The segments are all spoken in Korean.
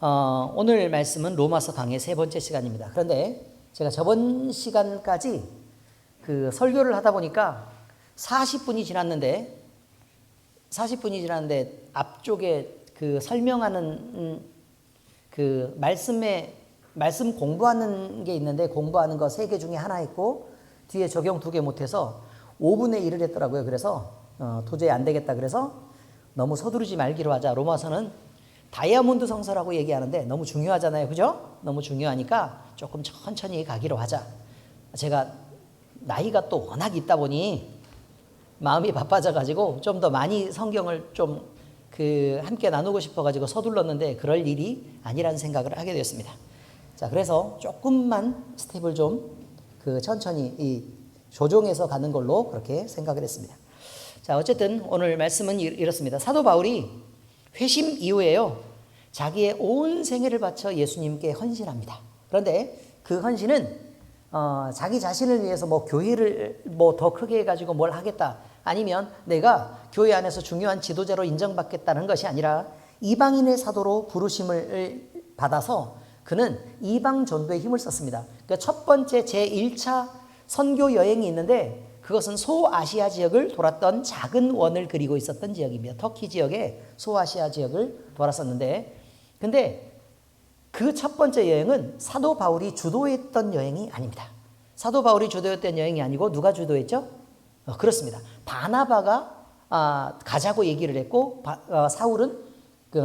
오늘 말씀은 로마서 강의 세 번째 시간입니다. 그런데 제가 저번 시간까지 그 설교를 하다 보니까 40분이 지났는데 앞쪽에 그 설명하는 그 말씀 공부하는 게 있는데 공부하는 거 3개 중에 하나 있고 뒤에 적용 2개 못해서 5분의 1을 했더라고요. 그래서 도저히 안 되겠다. 그래서 너무 서두르지 말기로 하자. 로마서는 다이아몬드 성서라고 얘기하는데 너무 중요하잖아요. 그죠? 너무 중요하니까 조금 천천히 가기로 하자. 제가 나이가 또 워낙 있다 보니 마음이 바빠져가지고 좀 더 많이 성경을 좀 함께 나누고 싶어가지고 서둘렀는데 그럴 일이 아니라는 생각을 하게 되었습니다. 자, 그래서 조금만 스텝을 좀 천천히 조정해서 가는 걸로 그렇게 생각을 했습니다. 자, 어쨌든 오늘 말씀은 이렇습니다. 사도 바울이 회심 이후에요, 자기의 온 생애를 바쳐 예수님께 헌신합니다. 그런데 그 헌신은 자기 자신을 위해서 교회를 더 크게 해가지고 뭘 하겠다, 아니면 내가 교회 안에서 중요한 지도자로 인정받겠다는 것이 아니라 이방인의 사도로 부르심을 받아서 그는 이방 전도에 힘을 썼습니다. 그러니까 첫 번째 제1차 선교 여행이 있는데 그것은 소아시아 지역을 돌았던 작은 원을 그리고 있었던 지역입니다. 터키 지역의 소아시아 지역을 돌았었는데, 근데 그 첫 번째 여행은 사도 바울이 주도했던 여행이 아닙니다. 사도 바울이 주도했던 여행이 아니고 누가 주도했죠? 그렇습니다. 바나바가 가자고 얘기를 했고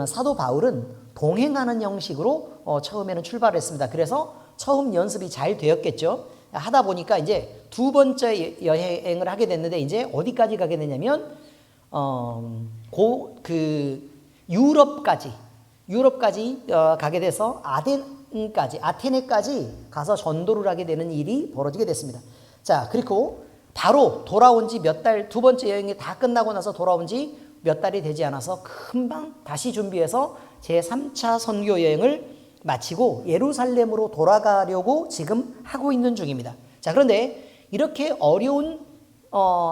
사도 바울은 동행하는 형식으로 처음에는 출발했습니다. 그래서 처음 연습이 잘 되었겠죠. 하다 보니까 이제 두 번째 여행을 하게 됐는데 이제 어디까지 가게 되냐면 유럽까지 가게 돼서 아테네까지 가서 전도를 하게 되는 일이 벌어지게 됐습니다. 자, 그리고 바로 돌아온 지 몇 달, 두 번째 여행이 다 끝나고 나서 돌아온 지 몇 달이 되지 않아서 금방 다시 준비해서 제3차 선교 여행을 마치고 예루살렘으로 돌아가려고 지금 하고 있는 중입니다. 자, 그런데 이렇게 어려운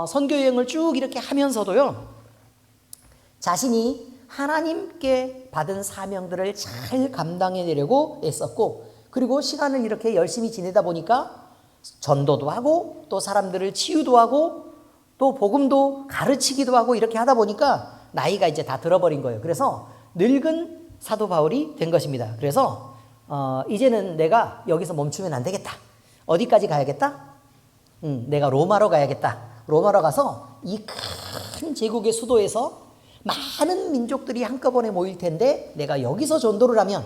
선교 여행을 쭉 이렇게 하면서도요, 자신이 하나님께 받은 사명들을 잘 감당해내려고 애썼고, 그리고 시간을 이렇게 열심히 지내다 보니까 전도도 하고 또 사람들을 치유도 하고 또 복음도 가르치기도 하고 이렇게 하다 보니까 나이가 이제 다 들어버린 거예요. 그래서 늙은 사도 바울이 된 것입니다. 그래서 이제는 내가 여기서 멈추면 안 되겠다. 어디까지 가야겠다? 내가 로마로 가야겠다. 로마로 가서 이 큰 제국의 수도에서 많은 민족들이 한꺼번에 모일 텐데 내가 여기서 전도를 하면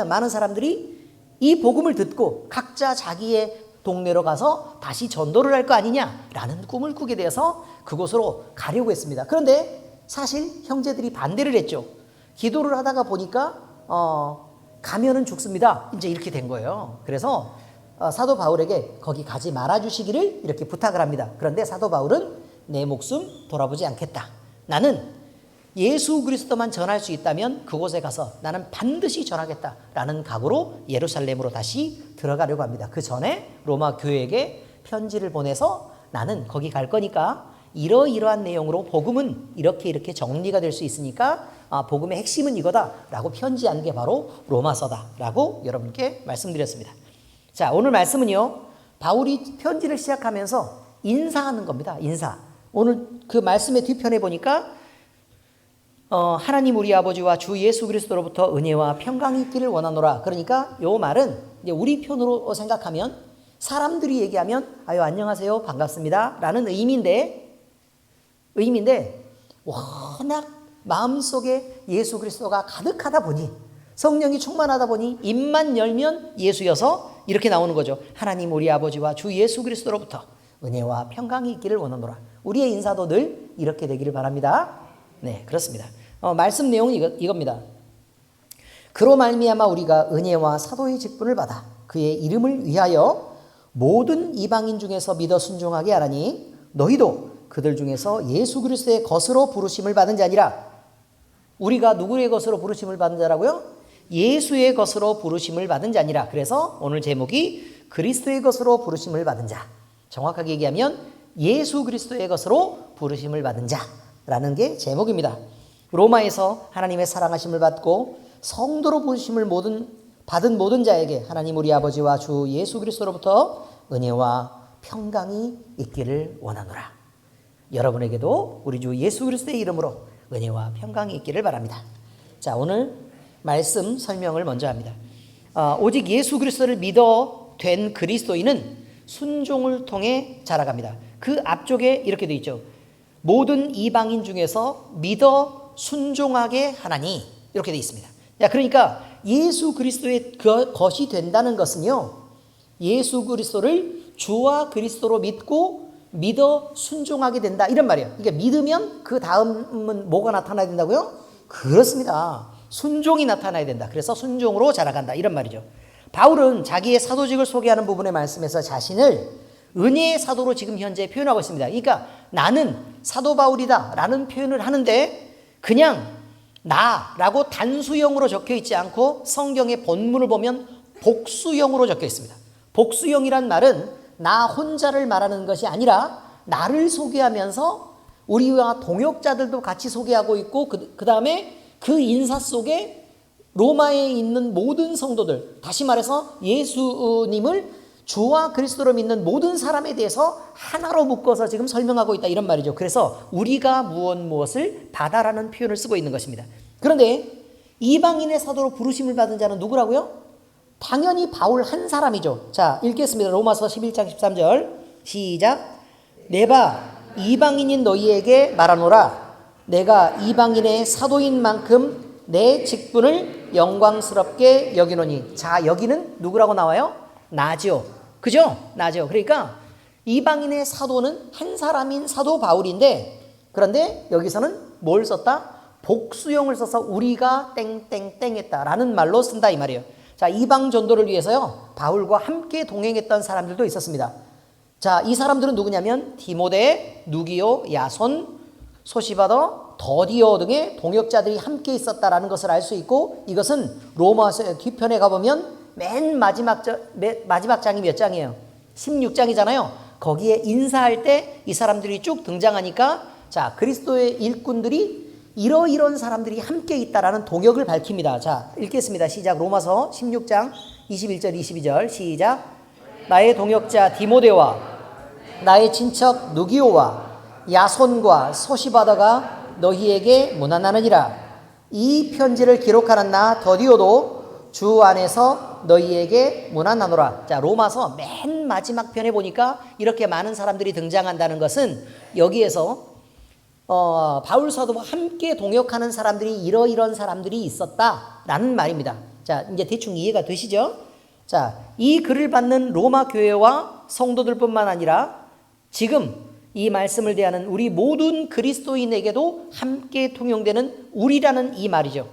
많은 사람들이 이 복음을 듣고 각자 자기의 동네로 가서 다시 전도를 할 거 아니냐라는 꿈을 꾸게 되어서 그곳으로 가려고 했습니다. 그런데 사실 형제들이 반대를 했죠. 기도를 하다가 보니까 가면은 죽습니다. 이제 이렇게 된 거예요. 그래서 사도 바울에게 거기 가지 말아 주시기를 이렇게 부탁을 합니다. 그런데 사도 바울은 내 목숨 돌아보지 않겠다. 나는 예수 그리스도만 전할 수 있다면 그곳에 가서 나는 반드시 전하겠다라는 각오로 예루살렘으로 다시 들어가려고 합니다. 그 전에 로마 교회에게 편지를 보내서 나는 거기 갈 거니까 이러이러한 내용으로 복음은 이렇게 정리가 될 수 있으니까 복음의 핵심은 이거다라고 편지한 게 바로 로마서다라고 여러분께 말씀드렸습니다. 자, 오늘 말씀은요, 바울이 편지를 시작하면서 인사하는 겁니다. 인사. 오늘 그 말씀의 뒤편에 보니까 하나님 우리 아버지와 주 예수 그리스도로부터 은혜와 평강이 있기를 원하노라. 그러니까 요 말은 이제 우리 편으로 생각하면 사람들이 얘기하면 안녕하세요, 반갑습니다 라는 의미인데 워낙 마음속에 예수 그리스도가 가득하다 보니, 성령이 충만하다 보니 입만 열면 예수여서 이렇게 나오는 거죠. 하나님 우리 아버지와 주 예수 그리스도로부터 은혜와 평강이 있기를 원하노라. 우리의 인사도 늘 이렇게 되기를 바랍니다. 네, 그렇습니다. 말씀 내용은 이겁니다. 그로 말미암아 우리가 은혜와 사도의 직분을 받아 그의 이름을 위하여 모든 이방인 중에서 믿어 순종하게 하라니 너희도 그들 중에서 예수 그리스도의 것으로 부르심을 받은 자니라. 우리가 누구의 것으로 부르심을 받은 자라고요? 예수의 것으로 부르심을 받은 자니라. 그래서 오늘 제목이 그리스도의 것으로 부르심을 받은 자. 정확하게 얘기하면 예수 그리스도의 것으로 부르심을 받은 자라는 게 제목입니다. 로마에서 하나님의 사랑하심을 받고 성도로 부르심을 받은 모든 자에게 하나님 우리 아버지와 주 예수 그리스도로부터 은혜와 평강이 있기를 원하노라. 여러분에게도 우리 주 예수 그리스도의 이름으로 은혜와 평강이 있기를 바랍니다. 자, 오늘 말씀 설명을 먼저 합니다. 오직 예수 그리스도를 믿어 된 그리스도인은 순종을 통해 자라갑니다. 그 앞쪽에 이렇게 되어 있죠. 모든 이방인 중에서 믿어 순종하게 하나니, 이렇게 되어 있습니다. 자, 그러니까 예수 그리스도의 것이 된다는 것은요, 예수 그리스도를 주와 그리스도로 믿어 순종하게 된다, 이런 말이에요. 그러니까 믿으면 그 다음은 뭐가 나타나야 된다고요? 그렇습니다. 순종이 나타나야 된다. 그래서 순종으로 자라간다, 이런 말이죠. 바울은 자기의 사도직을 소개하는 부분의 말씀에서 자신을 은혜의 사도로 지금 현재 표현하고 있습니다. 그러니까 나는 사도 바울이다 라는 표현을 하는데, 그냥 나라고 단수형으로 적혀 있지 않고 성경의 본문을 보면 복수형으로 적혀 있습니다. 복수형이란 말은 나 혼자를 말하는 것이 아니라 나를 소개하면서 우리와 동역자들도 같이 소개하고 있고, 그 다음에 그 인사 속에 로마에 있는 모든 성도들, 다시 말해서 예수님을 주와 그리스도로 믿는 모든 사람에 대해서 하나로 묶어서 지금 설명하고 있다, 이런 말이죠. 그래서 우리가 무엇을 바다라는 표현을 쓰고 있는 것입니다. 그런데 이방인의 사도로 부르심을 받은 자는 누구라고요? 당연히 바울 한 사람이죠. 자, 읽겠습니다. 로마서 11장 13절 시작. 내가 이방인인 너희에게 말하노라. 내가 이방인의 사도인 만큼 내 직분을 영광스럽게 여기노니. 자, 여기는 누구라고 나와요? 나죠. 그죠? 나죠. 그러니까 이방인의 사도는 한 사람인 사도 바울인데, 그런데 여기서는 뭘 썼다? 복수형을 써서 우리가 땡땡땡 했다라는 말로 쓴다, 이 말이에요. 자, 이방 전도를 위해서요, 바울과 함께 동행했던 사람들도 있었습니다. 자, 이 사람들은 누구냐면 디모데, 누기오, 야손, 소시바더, 더디오 등의 동역자들이 함께 있었다라는 것을 알 수 있고, 이것은 로마서 뒤편에 가보면 맨 마지막 장이 몇 장이에요? 16장이잖아요. 거기에 인사할 때 이 사람들이 쭉 등장하니까, 자, 그리스도의 일꾼들이 이런 사람들이 함께 있다라는 동역을 밝힙니다. 자, 읽겠습니다. 시작. 로마서 16장 21절 22절 시작. 나의 동역자 디모데와 나의 친척 누기오와 야손과 소시바더가 너희에게 문안하느니라. 이 편지를 기록하는 나 더디오도 주 안에서 너희에게 문안하노라. 자, 로마서 맨 마지막 편에 보니까 이렇게 많은 사람들이 등장한다는 것은 여기에서 바울 사도와 함께 동역하는 사람들이 이런 사람들이 있었다라는 말입니다. 자, 이제 대충 이해가 되시죠? 자, 이 글을 받는 로마 교회와 성도들뿐만 아니라 지금 이 말씀을 대하는 우리 모든 그리스도인에게도 함께 통용되는 우리라는 이 말이죠.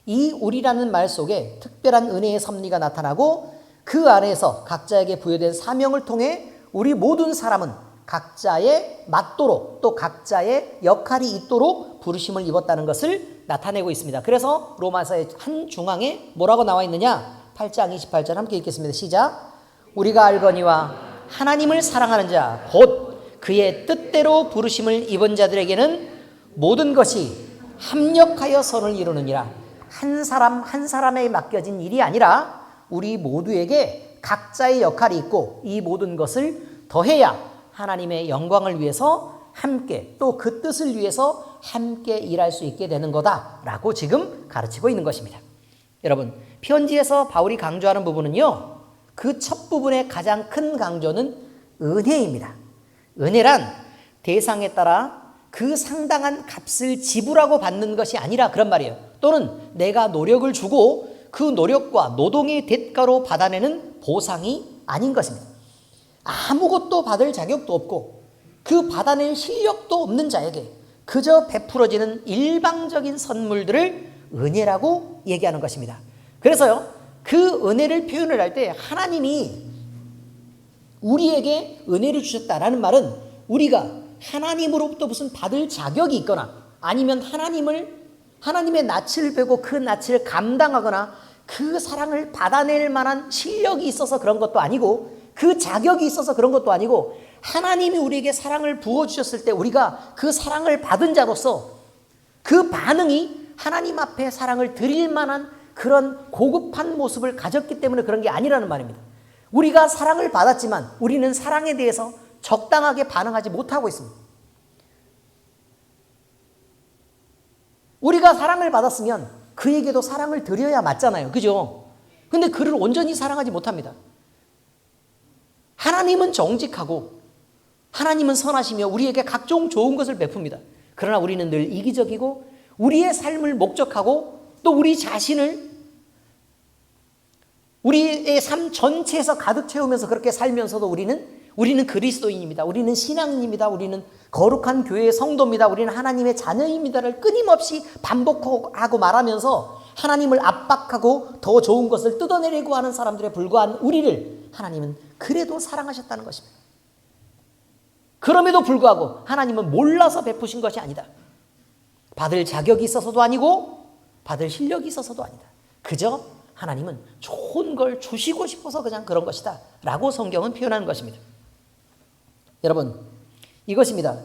이 우리라는 말 속에 특별한 은혜의 섭리가 나타나고, 그 안에서 각자에게 부여된 사명을 통해 우리 모든 사람은 각자의 맞도록, 또 각자의 역할이 있도록 부르심을 입었다는 것을 나타내고 있습니다. 그래서 로마서의 한 중앙에 뭐라고 나와 있느냐? 8장 28절 함께 읽겠습니다. 시작. 우리가 알거니와 하나님을 사랑하는 자 곧 그의 뜻대로 부르심을 입은 자들에게는 모든 것이 합력하여 선을 이루느니라. 한 사람 한 사람에 맡겨진 일이 아니라 우리 모두에게 각자의 역할이 있고, 이 모든 것을 더해야 하나님의 영광을 위해서 함께, 또 그 뜻을 위해서 함께 일할 수 있게 되는 거다라고 지금 가르치고 있는 것입니다. 여러분, 편지에서 바울이 강조하는 부분은요, 그 첫 부분의 가장 큰 강조는 은혜입니다. 은혜란 대상에 따라 그 상당한 값을 지불하고 받는 것이 아니라 그런 말이에요. 또는 내가 노력을 주고 그 노력과 노동의 대가로 받아내는 보상이 아닌 것입니다. 아무것도 받을 자격도 없고 그 받아낼 실력도 없는 자에게 그저 베풀어지는 일방적인 선물들을 은혜라고 얘기하는 것입니다. 그래서요, 그 은혜를 표현을 할 때 하나님이 우리에게 은혜를 주셨다라는 말은 우리가 하나님으로부터 무슨 받을 자격이 있거나 아니면 하나님의 낯을 뵈고 그 낯을 감당하거나 그 사랑을 받아낼 만한 실력이 있어서 그런 것도 아니고, 그 자격이 있어서 그런 것도 아니고, 하나님이 우리에게 사랑을 부어주셨을 때 우리가 그 사랑을 받은 자로서 그 반응이 하나님 앞에 사랑을 드릴 만한 그런 고급한 모습을 가졌기 때문에 그런 게 아니라는 말입니다. 우리가 사랑을 받았지만 우리는 사랑에 대해서 적당하게 반응하지 못하고 있습니다. 우리가 사랑을 받았으면 그에게도 사랑을 드려야 맞잖아요. 그죠? 근데 그를 온전히 사랑하지 못합니다. 하나님은 정직하고 하나님은 선하시며 우리에게 각종 좋은 것을 베풉니다. 그러나 우리는 늘 이기적이고 우리의 삶을 목적하고 또 우리 자신을 우리의 삶 전체에서 가득 채우면서 그렇게 살면서도 우리는 그리스도인입니다. 우리는 신앙인입니다. 우리는 거룩한 교회의 성도입니다. 우리는 하나님의 자녀입니다를 끊임없이 반복하고 말하면서 하나님을 압박하고 더 좋은 것을 뜯어내려고 하는 사람들에 불과한 우리를 하나님은 그래도 사랑하셨다는 것입니다. 그럼에도 불구하고 하나님은 몰라서 베푸신 것이 아니다. 받을 자격이 있어서도 아니고 받을 실력이 있어서도 아니다. 그저 하나님은 좋은 걸 주시고 싶어서 그냥 그런 것이다 라고 성경은 표현하는 것입니다. 여러분, 이것입니다.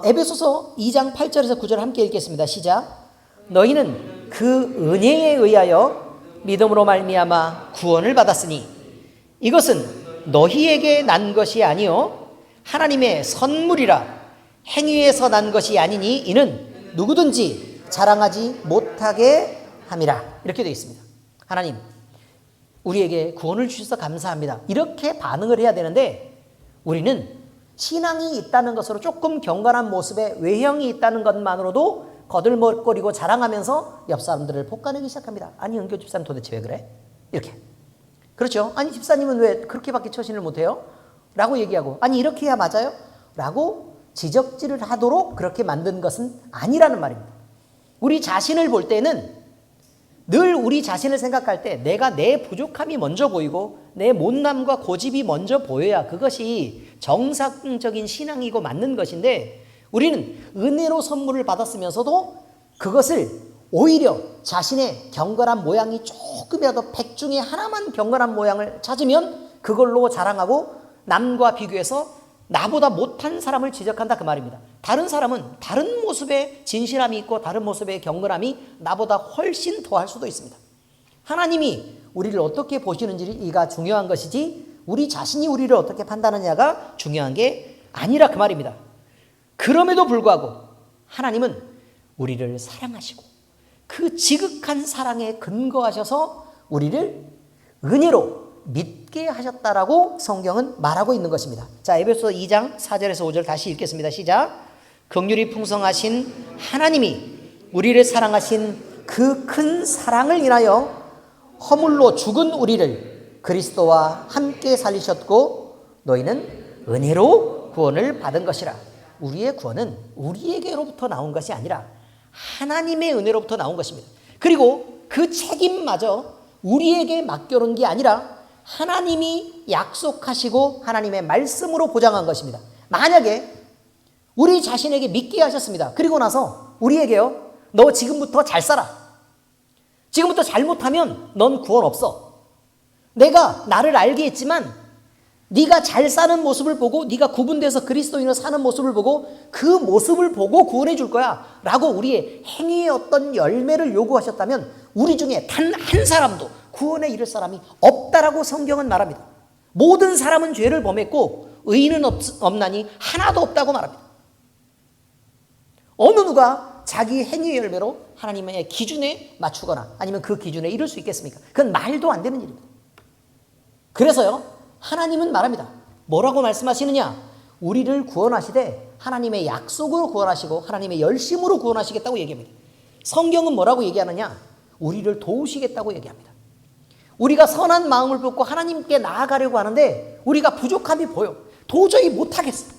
에베소서 2장 8절에서 9절 함께 읽겠습니다. 시작. 너희는 그 은혜에 의하여 믿음으로 말미암아 구원을 받았으니 이것은 너희에게 난 것이 아니요 하나님의 선물이라. 행위에서 난 것이 아니니 이는 누구든지 자랑하지 못하게 함이라. 이렇게 되어 있습니다. 하나님, 우리에게 구원을 주셔서 감사합니다. 이렇게 반응을 해야 되는데 우리는 신앙이 있다는 것으로 조금 경건한 모습에 외형이 있다는 것만으로도 거들먹거리고 자랑하면서 옆 사람들을 볶아내기 시작합니다. 아니, 은교 집사님 도대체 왜 그래? 이렇게. 그렇죠? 아니, 집사님은 왜 그렇게밖에 처신을 못해요? 라고 얘기하고, 아니, 이렇게 해야 맞아요? 라고 지적질을 하도록 그렇게 만든 것은 아니라는 말입니다. 우리 자신을 볼 때는 늘 우리 자신을 생각할 때 내가 내 부족함이 먼저 보이고 내 못남과 고집이 먼저 보여야 그것이 정상적인 신앙이고 맞는 것인데 우리는 은혜로 선물을 받았으면서도 그것을 오히려 자신의 경건한 모양이 조금이라도 100 중에 하나만 경건한 모양을 찾으면 그걸로 자랑하고 남과 비교해서 나보다 못한 사람을 지적한다 그 말입니다. 다른 사람은 다른 모습의 진실함이 있고 다른 모습의 경건함이 나보다 훨씬 더할 수도 있습니다. 하나님이 우리를 어떻게 보시는지가 중요한 것이지 우리 자신이 우리를 어떻게 판단하느냐가 중요한 게 아니라 그 말입니다. 그럼에도 불구하고 하나님은 우리를 사랑하시고 그 지극한 사랑에 근거하셔서 우리를 은혜로 믿게 하셨다라고 성경은 말하고 있는 것입니다. 자, 에베소서 2장 4절에서 5절 다시 읽겠습니다. 시작. 긍휼이 풍성하신 하나님이 우리를 사랑하신 그 큰 사랑을 인하여 허물로 죽은 우리를 그리스도와 함께 살리셨고 너희는 은혜로 구원을 받은 것이라. 우리의 구원은 우리에게로부터 나온 것이 아니라 하나님의 은혜로부터 나온 것입니다. 그리고 그 책임마저 우리에게 맡겨놓은 게 아니라 하나님이 약속하시고 하나님의 말씀으로 보장한 것입니다. 만약에 우리 자신에게 믿게 하셨습니다. 그리고 나서 우리에게요, 너 지금부터 잘 살아. 지금부터 잘못하면 넌 구원 없어. 내가 나를 알게 했지만 네가 잘 사는 모습을 보고 네가 구분돼서 그리스도인으로 사는 모습을 보고 그 모습을 보고 구원해 줄 거야 라고 우리의 행위의 어떤 열매를 요구하셨다면 우리 중에 단 한 사람도 구원에 이를 사람이 없다라고 성경은 말합니다. 모든 사람은 죄를 범했고 의인은 없나니 하나도 없다고 말합니다. 어느 누가 자기 행위의 열매로 하나님의 기준에 맞추거나 아니면 그 기준에 이룰 수 있겠습니까? 그건 말도 안 되는 일입니다. 그래서요, 하나님은 말합니다. 뭐라고 말씀하시느냐? 우리를 구원하시되 하나님의 약속으로 구원하시고 하나님의 열심으로 구원하시겠다고 얘기합니다. 성경은 뭐라고 얘기하느냐? 우리를 도우시겠다고 얘기합니다. 우리가 선한 마음을 품고 하나님께 나아가려고 하는데 우리가 부족함이 보여. 도저히 못하겠어.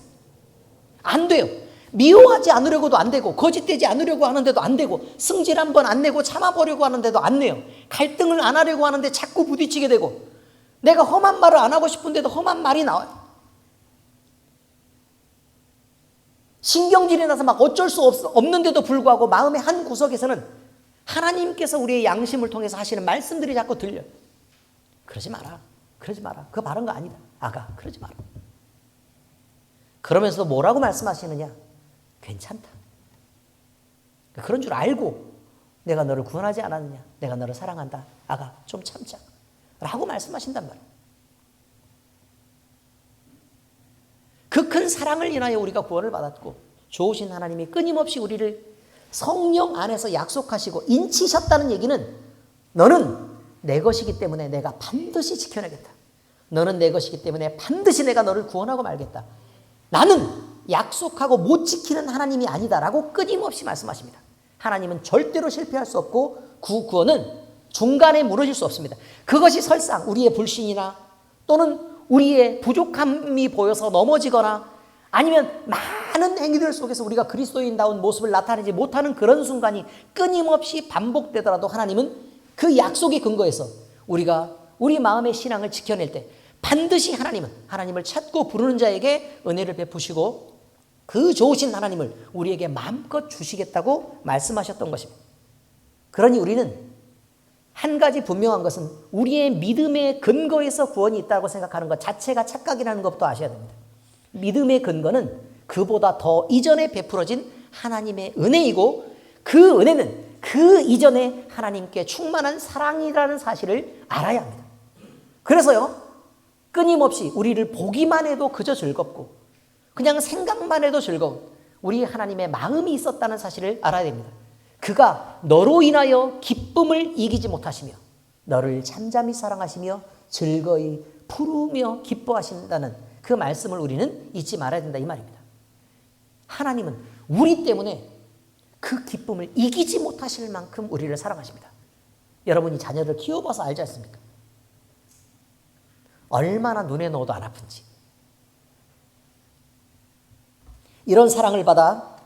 안 돼요. 미워하지 않으려고도 안 되고 거짓되지 않으려고 하는데도 안 되고 승질 한번 안 내고 참아보려고 하는데도 안 내요. 갈등을 안 하려고 하는데 자꾸 부딪히게 되고 내가 험한 말을 안 하고 싶은데도 험한 말이 나와요. 신경질이 나서 막 어쩔 수 없는데도 불구하고 마음의 한 구석에서는 하나님께서 우리의 양심을 통해서 하시는 말씀들이 자꾸 들려요. 그러지 마라. 그러지 마라. 그거 바른 거 아니다. 아가, 그러지 마라. 그러면서도 뭐라고 말씀하시느냐? 괜찮다. 그런 줄 알고 내가 너를 구원하지 않았느냐? 내가 너를 사랑한다. 아가, 좀 참자. 라고 말씀하신단 말이에요. 그 큰 사랑을 인하여 우리가 구원을 받았고 좋으신 하나님이 끊임없이 우리를 성령 안에서 약속하시고 인치셨다는 얘기는 너는 내 것이기 때문에 내가 반드시 지켜내겠다. 너는 내 것이기 때문에 반드시 내가 너를 구원하고 말겠다. 나는 약속하고 못 지키는 하나님이 아니다라고 끊임없이 말씀하십니다. 하나님은 절대로 실패할 수 없고 구원은 중간에 무너질 수 없습니다. 그것이 설사 우리의 불신이나 또는 우리의 부족함이 보여서 넘어지거나 아니면 많은 행위들 속에서 우리가 그리스도인다운 모습을 나타내지 못하는 그런 순간이 끊임없이 반복되더라도 하나님은 그 약속의 근거에서 우리가 우리 마음의 신앙을 지켜낼 때 반드시 하나님은 하나님을 찾고 부르는 자에게 은혜를 베푸시고 그 좋으신 하나님을 우리에게 마음껏 주시겠다고 말씀하셨던 것입니다. 그러니 우리는 한 가지 분명한 것은 우리의 믿음의 근거에서 구원이 있다고 생각하는 것 자체가 착각이라는 것부터 아셔야 됩니다. 믿음의 근거는 그보다 더 이전에 베풀어진 하나님의 은혜이고 그 은혜는 그 이전에 하나님께 충만한 사랑이라는 사실을 알아야 합니다. 그래서요, 끊임없이 우리를 보기만 해도 그저 즐겁고 그냥 생각만 해도 즐거운 우리 하나님의 마음이 있었다는 사실을 알아야 됩니다. 그가 너로 인하여 기쁨을 이기지 못하시며 너를 잠잠히 사랑하시며 즐거이 부르며 기뻐하신다는 그 말씀을 우리는 잊지 말아야 된다 이 말입니다. 하나님은 우리 때문에 그 기쁨을 이기지 못하실 만큼 우리를 사랑하십니다. 여러분이 자녀를 키워봐서 알지 않습니까? 얼마나 눈에 넣어도 안 아픈지. 이런 사랑을 받아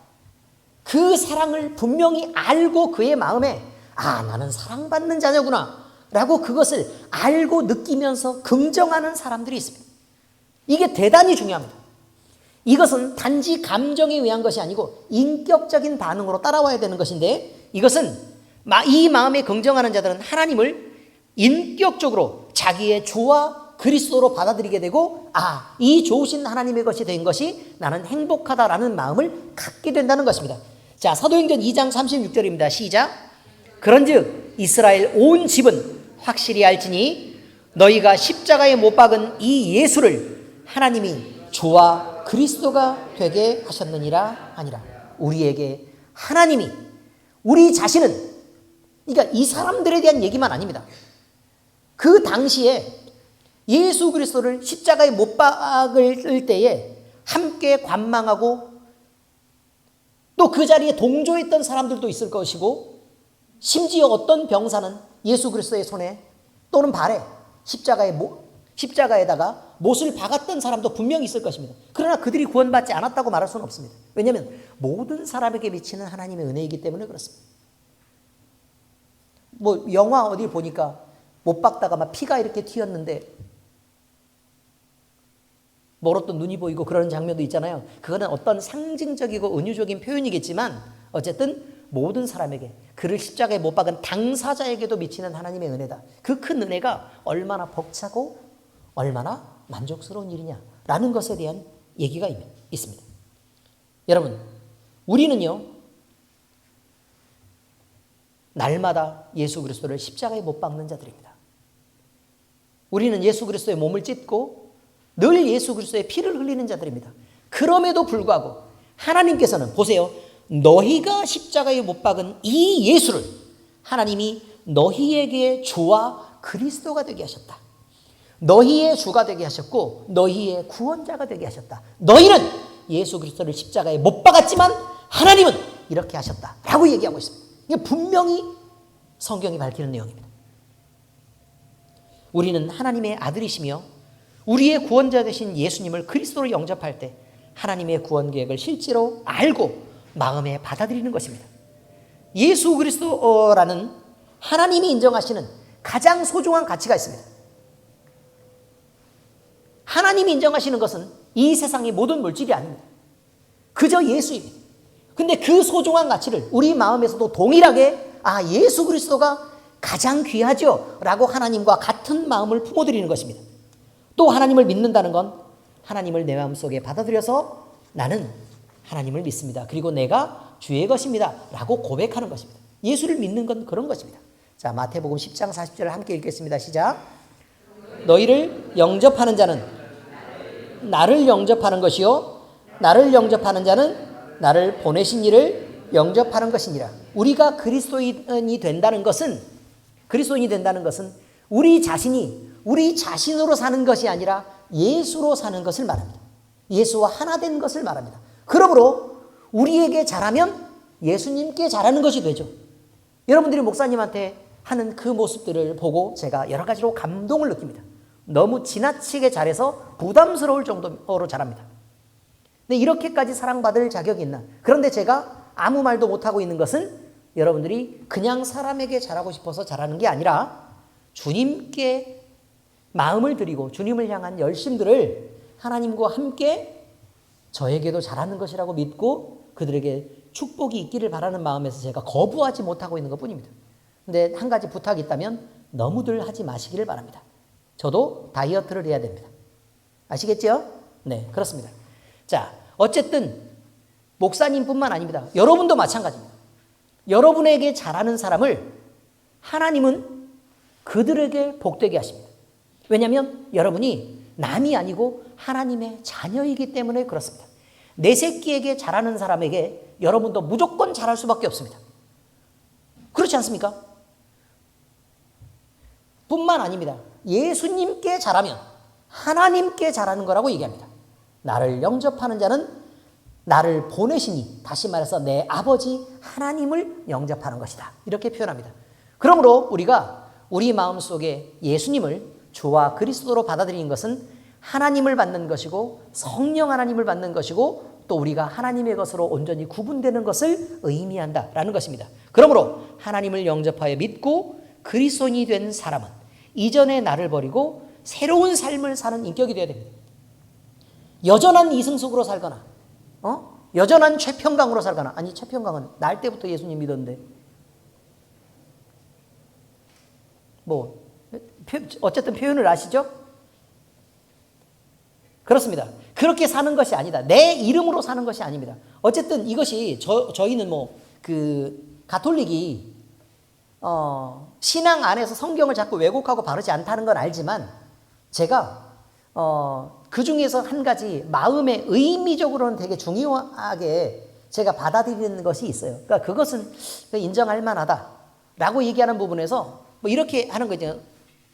그 사랑을 분명히 알고 그의 마음에 나는 사랑받는 자녀구나 라고 그것을 알고 느끼면서 긍정하는 사람들이 있습니다. 이게 대단히 중요합니다. 이것은 단지 감정에 의한 것이 아니고 인격적인 반응으로 따라와야 되는 것인데 이것은 이 마음에 긍정하는 자들은 하나님을 인격적으로 자기의 주와 그리스도로 받아들이게 되고 이 좋으신 하나님의 것이 된 것이 나는 행복하다라는 마음을 갖게 된다는 것입니다. 자, 사도행전 2장 36절입니다. 시작. 그런즉 이스라엘 온 집은 확실히 알지니 너희가 십자가에 못 박은 이 예수를 하나님이 주와 그리스도가 되게 하셨느니라 하니라. 우리에게 하나님이 우리 자신은 그러니까 이 사람들에 대한 얘기만 아닙니다. 그 당시에 예수 그리스도를 십자가에 못 박을 때에 함께 관망하고 또 그 자리에 동조했던 사람들도 있을 것이고 심지어 어떤 병사는 예수 그리스도의 손에 또는 발에 십자가에다가 못을 박았던 사람도 분명히 있을 것입니다. 그러나 그들이 구원받지 않았다고 말할 수는 없습니다. 왜냐하면 모든 사람에게 미치는 하나님의 은혜이기 때문에 그렇습니다. 영화 어디 보니까 못 박다가 막 피가 이렇게 튀었는데 멀었던 눈이 보이고 그런 장면도 있잖아요. 그거는 어떤 상징적이고 은유적인 표현이겠지만 어쨌든 모든 사람에게 그를 십자가에 못 박은 당사자에게도 미치는 하나님의 은혜다. 그 큰 은혜가 얼마나 벅차고 얼마나 만족스러운 일이냐라는 것에 대한 얘기가 있습니다. 여러분, 우리는요 날마다 예수 그리스도를 십자가에 못 박는 자들입니다. 우리는 예수 그리스도의 몸을 찢고 늘 예수 그리스도의 피를 흘리는 자들입니다. 그럼에도 불구하고 하나님께서는 보세요. 너희가 십자가에 못 박은 이 예수를 하나님이 너희에게 주와 그리스도가 되게 하셨다. 너희의 주가 되게 하셨고 너희의 구원자가 되게 하셨다. 너희는 예수 그리스도를 십자가에 못 박았지만 하나님은 이렇게 하셨다라고 얘기하고 있습니다. 이게 분명히 성경이 밝히는 내용입니다. 우리는 하나님의 아들이시며 우리의 구원자 되신 예수님을 그리스도로 영접할 때 하나님의 구원 계획을 실제로 알고 마음에 받아들이는 것입니다. 예수 그리스도라는 하나님이 인정하시는 가장 소중한 가치가 있습니다. 하나님이 인정하시는 것은 이 세상의 모든 물질이 아닙니다. 그저 예수입니다. 근데 그 소중한 가치를 우리 마음에서도 동일하게 예수 그리스도가 가장 귀하죠 라고 하나님과 같은 마음을 품어드리는 것입니다. 또 하나님을 믿는다는 건 하나님을 내 마음속에 받아들여서 나는 하나님을 믿습니다. 그리고 내가 주의 것입니다 라고 고백하는 것입니다. 예수를 믿는 건 그런 것입니다. 자, 마태복음 10장 40절을 함께 읽겠습니다. 시작. 너희를 영접하는 자는 나를 영접하는 것이요 나를 영접하는 자는 나를 보내신 이를 영접하는 것이니라. 우리가 그리스도인이 된다는 것은 우리 자신이 우리 자신으로 사는 것이 아니라 예수로 사는 것을 말합니다. 예수와 하나 된 것을 말합니다. 그러므로 우리에게 잘하면 예수님께 잘하는 것이 되죠. 여러분들이 목사님한테 하는 그 모습들을 보고 제가 여러 가지로 감동을 느낍니다. 너무 지나치게 잘해서 부담스러울 정도로 잘합니다. 근데 이렇게까지 사랑받을 자격이 있나? 그런데 제가 아무 말도 못하고 있는 것은 여러분들이 그냥 사람에게 잘하고 싶어서 잘하는 게 아니라 주님께 마음을 드리고 주님을 향한 열심들을 하나님과 함께 저에게도 잘하는 것이라고 믿고 그들에게 축복이 있기를 바라는 마음에서 제가 거부하지 못하고 있는 것뿐입니다. 근데 한 가지 부탁이 있다면 너무들 하지 마시기를 바랍니다. 저도 다이어트를 해야 됩니다. 아시겠죠? 네, 그렇습니다. 자, 어쨌든 목사님뿐만 아닙니다. 여러분도 마찬가지입니다. 여러분에게 잘하는 사람을 하나님은 그들에게 복되게 하십니다. 왜냐하면 여러분이 남이 아니고 하나님의 자녀이기 때문에 그렇습니다. 내 새끼에게 잘하는 사람에게 여러분도 무조건 잘할 수밖에 없습니다. 그렇지 않습니까? 뿐만 아닙니다. 예수님께 잘하면 하나님께 잘하는 거라고 얘기합니다. 나를 영접하는 자는 나를 보내시니, 다시 말해서 내 아버지 하나님을 영접하는 것이다. 이렇게 표현합니다. 그러므로 우리가 우리 마음속에 예수님을 주와 그리스도로 받아들이는 것은 하나님을 받는 것이고 성령 하나님을 받는 것이고 또 우리가 하나님의 것으로 온전히 구분되는 것을 의미한다라는 것입니다. 그러므로 하나님을 영접하여 믿고 그리스도인이 된 사람은 이전의 나를 버리고 새로운 삶을 사는 인격이 되어야 됩니다. 여전한 이승숙으로 살거나 여전한 최평강으로 살거나, 아니 최평강은 날 때부터 예수님 믿었는데 뭐 어쨌든 표현을 아시죠? 그렇습니다. 그렇게 사는 것이 아니다. 내 이름으로 사는 것이 아닙니다. 어쨌든 이것이 저희는 뭐 그 가톨릭이 신앙 안에서 성경을 자꾸 왜곡하고 바르지 않다는 건 알지만 제가 그 중에서 한 가지 마음의 의미적으로는 되게 중요하게 제가 받아들이는 것이 있어요. 그러니까 그것은 인정할 만하다라고 얘기하는 부분에서 뭐 이렇게 하는 거죠.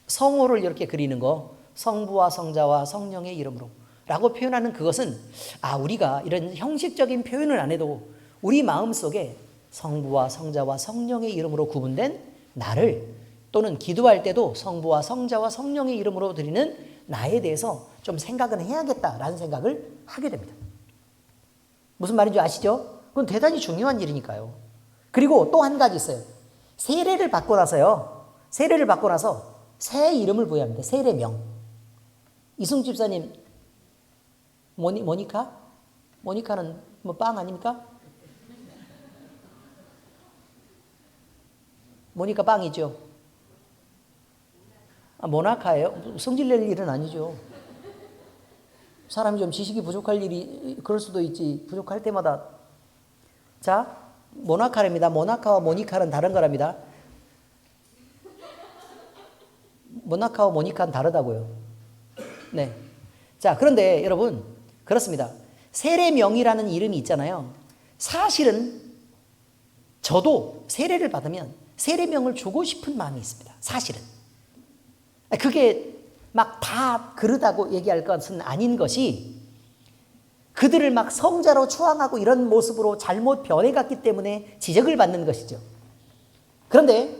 성호를 이렇게 그리는 거, 성부와 성자와 성령의 이름으로 라고 표현하는 그것은 우리가 이런 형식적인 표현을 안 해도 우리 마음속에 성부와 성자와 성령의 이름으로 구분된 나를, 또는 기도할 때도 성부와 성자와 성령의 이름으로 드리는 나에 대해서 좀 생각은 해야겠다라는 생각을 하게 됩니다. 무슨 말인지 아시죠? 그건 대단히 중요한 일이니까요. 그리고 또 한 가지 있어요. 세례를 받고 나서 새 이름을 부여합니다. 세례명. 이승 집사님 모니카? 모니카는 뭐 빵 아닙니까? 모니카 빵이죠. 모나카예요? 성질 낼 일은 아니죠. 사람이 좀 지식이 부족할 일이 그럴 수도 있지. 부족할 때마다. 자, 모나카랍니다. 모나카와 모니카는 다른 거랍니다. 모나카와 모니카는 다르다고요. 네. 자, 그런데 여러분, 그렇습니다. 세례명이라는 이름이 있잖아요. 사실은 저도 세례를 받으면 세례명을 주고 싶은 마음이 있습니다. 사실은. 그게 막 다 그러다고 얘기할 것은 아닌 것이, 그들을 막 성자로 추앙하고 이런 모습으로 잘못 변해갔기 때문에 지적을 받는 것이죠. 그런데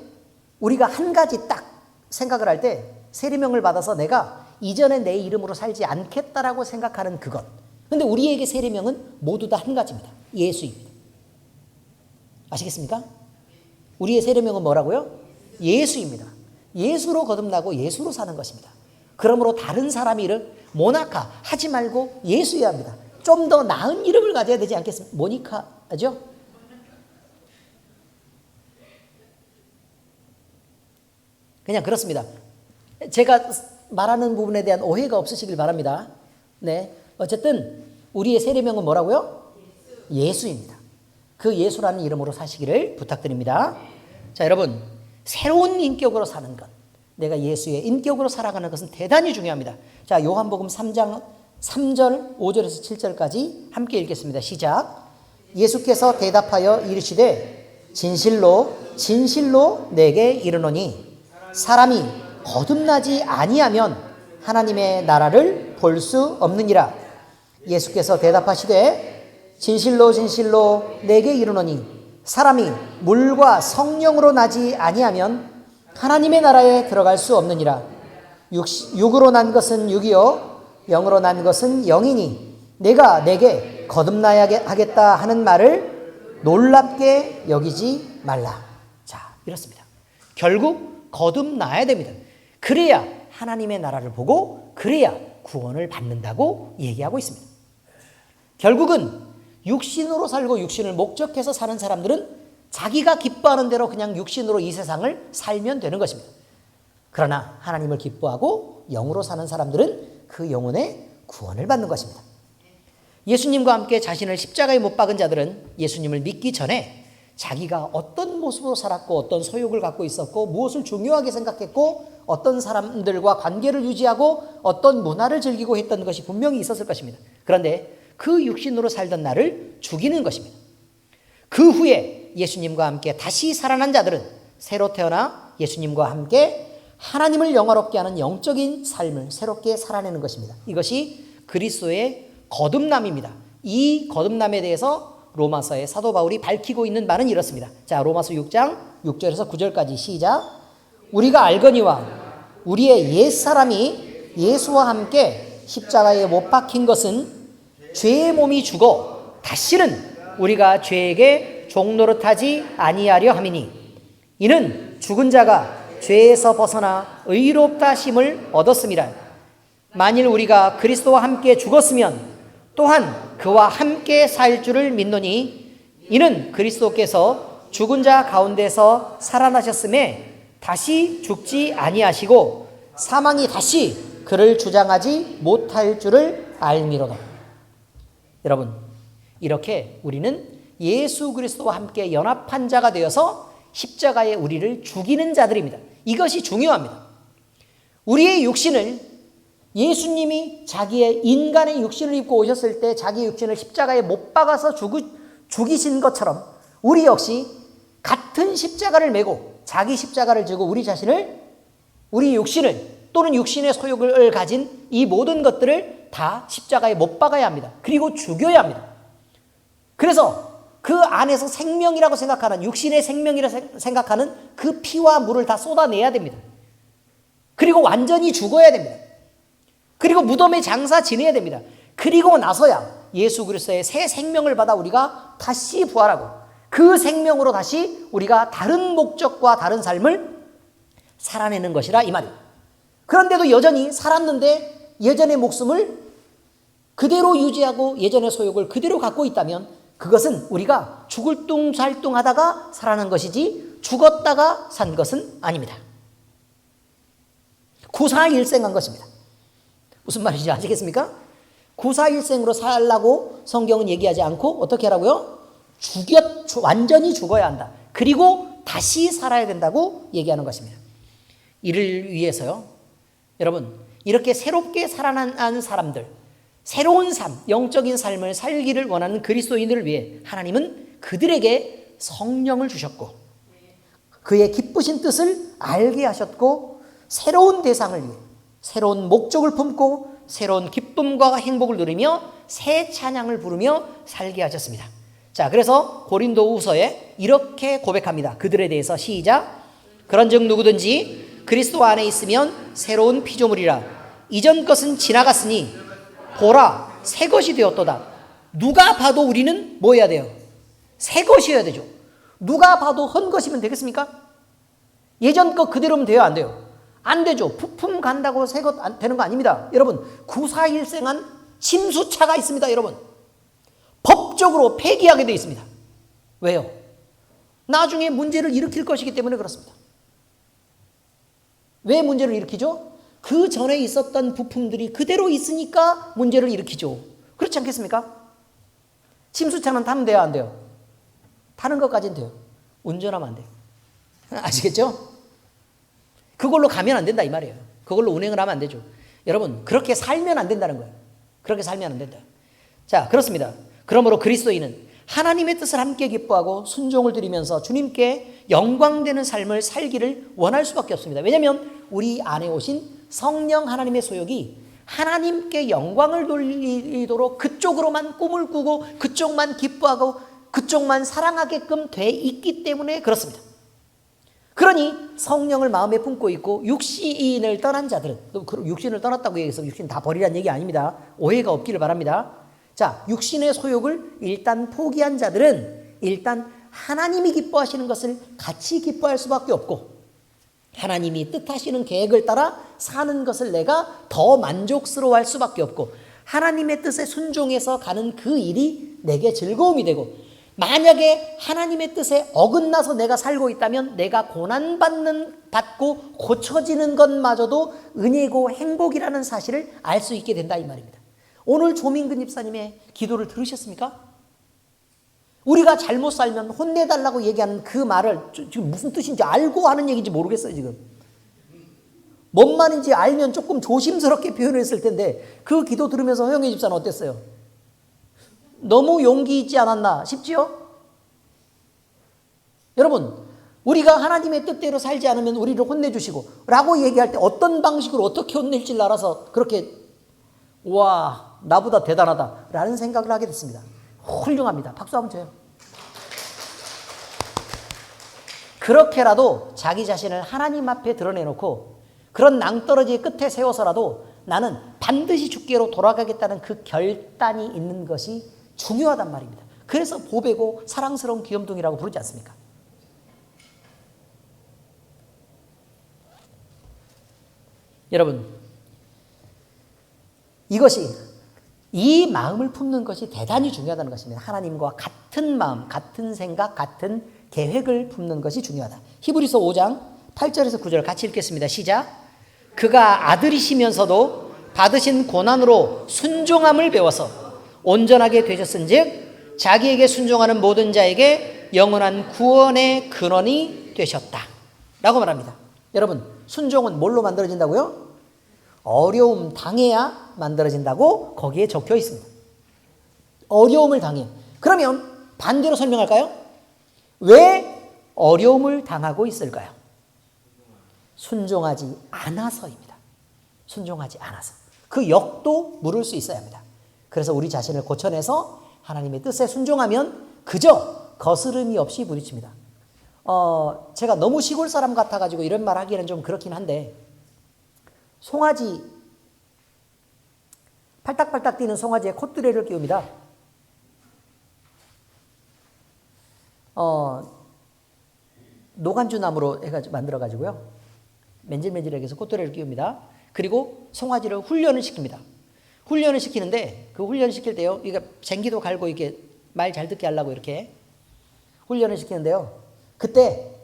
우리가 한 가지 딱 생각을 할 때, 세례명을 받아서 내가 이전에 내 이름으로 살지 않겠다라고 생각하는 그것. 근데 우리에게 세례명은 모두 다 한 가지입니다. 예수입니다. 아시겠습니까? 우리의 세례명은 뭐라고요? 예수입니다. 예수로 거듭나고 예수로 사는 것입니다. 그러므로 다른 사람 이름 모나카 하지 말고 예수여야 합니다. 좀 더 나은 이름을 가져야 되지 않겠습니까? 모니카죠? 그냥 그렇습니다. 제가 말하는 부분에 대한 오해가 없으시길 바랍니다. 네, 어쨌든 우리의 세례명은 뭐라고요? 예수입니다. 그 예수라는 이름으로 사시기를 부탁드립니다. 자, 여러분, 새로운 인격으로 사는 것, 내가 예수의 인격으로 살아가는 것은 대단히 중요합니다. 자, 요한복음 3장 3절 5절에서 7절까지 함께 읽겠습니다. 시작. 예수께서 대답하여 이르시되 진실로 진실로 내게 이르노니 사람이 거듭나지 아니하면 하나님의 나라를 볼 수 없느니라. 예수께서 대답하시되 진실로 진실로 내게 이르노니 사람이 물과 성령으로 나지 아니하면 하나님의 나라에 들어갈 수 없느니라. 육으로 난 것은 육이요 영으로 난 것은 영이니 내가 내게 거듭나야 하겠다 하는 말을 놀랍게 여기지 말라. 자, 이렇습니다. 결국 거듭나야 됩니다. 그래야 하나님의 나라를 보고 그래야 구원을 받는다고 얘기하고 있습니다. 결국은 육신으로 살고 육신을 목적해서 사는 사람들은 자기가 기뻐하는 대로 그냥 육신으로 이 세상을 살면 되는 것입니다. 그러나 하나님을 기뻐하고 영으로 사는 사람들은 그 영혼의 구원을 받는 것입니다. 예수님과 함께 자신을 십자가에 못 박은 자들은 예수님을 믿기 전에 자기가 어떤 모습으로 살았고 어떤 소욕을 갖고 있었고 무엇을 중요하게 생각했고 어떤 사람들과 관계를 유지하고 어떤 문화를 즐기고 했던 것이 분명히 있었을 것입니다. 그런데 그 육신으로 살던 나를 죽이는 것입니다. 그 후에 예수님과 함께 다시 살아난 자들은 새로 태어나 예수님과 함께 하나님을 영화롭게 하는 영적인 삶을 새롭게 살아내는 것입니다. 이것이 그리스도의 거듭남입니다. 이 거듭남에 대해서 로마서의 사도 바울이 밝히고 있는 바는 이렇습니다. 자, 로마서 6장 6절에서 9절까지 시작. 우리가 알거니와 우리의 옛사람이 예수와 함께 십자가에 못 박힌 것은 죄의 몸이 죽어 다시는 우리가 죄에게 종노릇하지 아니하려 함이니 이는 죽은 자가 죄에서 벗어나 의롭다 심을 얻었음이라. 만일 우리가 그리스도와 함께 죽었으면 또한 그와 함께 살 줄을 믿노니 이는 그리스도께서 죽은 자 가운데서 살아나셨음에 다시 죽지 아니하시고 사망이 다시 그를 주장하지 못할 줄을 알미로다. 여러분, 이렇게 우리는 예수 그리스도와 함께 연합한 자가 되어서 십자가에 우리를 죽이는 자들입니다. 이것이 중요합니다. 우리의 육신을 예수님이 자기의 인간의 육신을 입고 오셨을 때 자기 육신을 십자가에 못 박아서 죽이신 것처럼 우리 역시 같은 십자가를 메고 자기 십자가를 지고 우리 자신을, 우리 육신을 또는 육신의 소욕을 가진 이 모든 것들을 다 십자가에 못 박아야 합니다. 그리고 죽여야 합니다. 그래서 그 안에서 생명이라고 생각하는, 육신의 생명이라고 생각하는 그 피와 물을 다 쏟아내야 됩니다. 그리고 완전히 죽어야 됩니다. 그리고 무덤에 장사 지내야 됩니다. 그리고 나서야 예수 그리스도의 새 생명을 받아 우리가 다시 부활하고 그 생명으로 다시 우리가 다른 목적과 다른 삶을 살아내는 것이라 이 말이에요. 그런데도 여전히 살았는데 예전의 목숨을 그대로 유지하고 예전의 소욕을 그대로 갖고 있다면 그것은 우리가 죽을 둥 살 둥 하다가 살아난 것이지 죽었다가 산 것은 아닙니다. 구사일생한 것입니다. 무슨 말인지 아시겠습니까? 구사일생으로 살라고 성경은 얘기하지 않고 어떻게 하라고요? 완전히 죽어야 한다. 그리고 다시 살아야 된다고 얘기하는 것입니다. 이를 위해서요, 여러분, 이렇게 새롭게 살아난 사람들, 새로운 삶, 영적인 삶을 살기를 원하는 그리스도인들을 위해 하나님은 그들에게 성령을 주셨고 그의 기쁘신 뜻을 알게 하셨고 새로운 대상을 위해 새로운 목적을 품고 새로운 기쁨과 행복을 누리며 새 찬양을 부르며 살게 하셨습니다. 자, 그래서 고린도후서에 이렇게 고백합니다. 그들에 대해서 시작. 그런즉 누구든지 그리스도 안에 있으면 새로운 피조물이라. 이전 것은 지나갔으니 보라 새 것이 되었도다. 누가 봐도 우리는 뭐 해야 돼요? 새 것이어야 되죠. 누가 봐도 헌 것이면 되겠습니까? 예전 것 그대로면 돼요, 안 돼요? 안 되죠. 부품 간다고 새 것 되는 거 아닙니다. 여러분, 구사일생한 침수차가 있습니다. 여러분, 법적으로 폐기하게 되어 있습니다. 왜요? 나중에 문제를 일으킬 것이기 때문에 그렇습니다. 왜 문제를 일으키죠? 그 전에 있었던 부품들이 그대로 있으니까 문제를 일으키죠. 그렇지 않겠습니까? 침수차는 타면 돼요, 안 돼요? 타는 것까지는 돼요. 운전하면 안 돼요. 아시겠죠? 그걸로 가면 안 된다 이 말이에요. 그걸로 운행을 하면 안 되죠. 여러분 그렇게 살면 안 된다는 거예요. 그렇게 살면 안 된다. 자, 그렇습니다. 그러므로 그리스도인은 하나님의 뜻을 함께 기뻐하고 순종을 드리면서 주님께 영광되는 삶을 살기를 원할 수밖에 없습니다. 왜냐하면 우리 안에 오신 성령 하나님의 소욕이 하나님께 영광을 돌리도록 그쪽으로만 꿈을 꾸고 그쪽만 기뻐하고 그쪽만 사랑하게끔 돼 있기 때문에 그렇습니다. 그러니 성령을 마음에 품고 있고 육신을 떠난 자들은, 육신을 떠났다고 얘기해서 육신 다 버리라는 얘기 아닙니다. 오해가 없기를 바랍니다. 자, 육신의 소욕을 일단 포기한 자들은 일단 하나님이 기뻐하시는 것을 같이 기뻐할 수밖에 없고 하나님이 뜻하시는 계획을 따라 사는 것을 내가 더 만족스러워할 수밖에 없고 하나님의 뜻에 순종해서 가는 그 일이 내게 즐거움이 되고 만약에 하나님의 뜻에 어긋나서 내가 살고 있다면 내가 받고 고쳐지는 것마저도 은혜고 행복이라는 사실을 알 수 있게 된다 이 말입니다. 오늘 조민근 집사님의 기도를 들으셨습니까? 우리가 잘못 살면 혼내달라고 얘기하는 그 말을 지금 무슨 뜻인지 알고 하는 얘기인지 모르겠어요. 지금 뭔 말인지 알면 조금 조심스럽게 표현했을 텐데 그 기도 들으면서 허영애 집사는 어땠어요? 너무 용기 있지 않았나 싶지요? 여러분 우리가 하나님의 뜻대로 살지 않으면 우리를 혼내주시고 라고 얘기할 때 어떤 방식으로 어떻게 혼낼지 알아서 그렇게 와 나보다 대단하다 라는 생각을 하게 됐습니다. 훌륭합니다. 박수 한번 쳐요. 그렇게라도 자기 자신을 하나님 앞에 드러내놓고 그런 낭떠러지의 끝에 세워서라도 나는 반드시 주께로 돌아가겠다는 그 결단이 있는 것이 중요하단 말입니다. 그래서 보배고 사랑스러운 귀염둥이라고 부르지 않습니까? 여러분 이 마음을 품는 것이 대단히 중요하다는 것입니다. 하나님과 같은 마음, 같은 생각, 같은 계획을 품는 것이 중요하다. 히브리서 5장 8절에서 9절 같이 읽겠습니다. 시작. 그가 아들이시면서도 받으신 고난으로 순종함을 배워서 온전하게 되셨은즉 자기에게 순종하는 모든 자에게 영원한 구원의 근원이 되셨다 라고 말합니다. 여러분 순종은 뭘로 만들어진다고요? 어려움 당해야 만들어진다고 거기에 적혀 있습니다. 어려움을 당해. 그러면 반대로 설명할까요? 왜 어려움을 당하고 있을까요? 순종하지 않아서입니다. 순종하지 않아서. 그 역도 물을 수 있어야 합니다. 그래서 우리 자신을 고쳐내서 하나님의 뜻에 순종하면 그저 거스름이 없이 부딪힙니다. 제가 너무 시골 사람 같아가지고 이런 말 하기에는 좀 그렇긴 한데 송아지 팔딱팔딱 뛰는 송아지에 콧뚜레를 끼웁니다. 노간주 나무로 해가지고 만들어가지고요 맨질맨질하게 해서 콧뚜레를 끼웁니다. 그리고 송아지를 훈련을 시킵니다. 훈련을 시키는데 그 훈련을 시킬 때요 이게 쟁기도 갈고 이렇게 말 잘 듣게 하려고 이렇게 훈련을 시키는데요 그때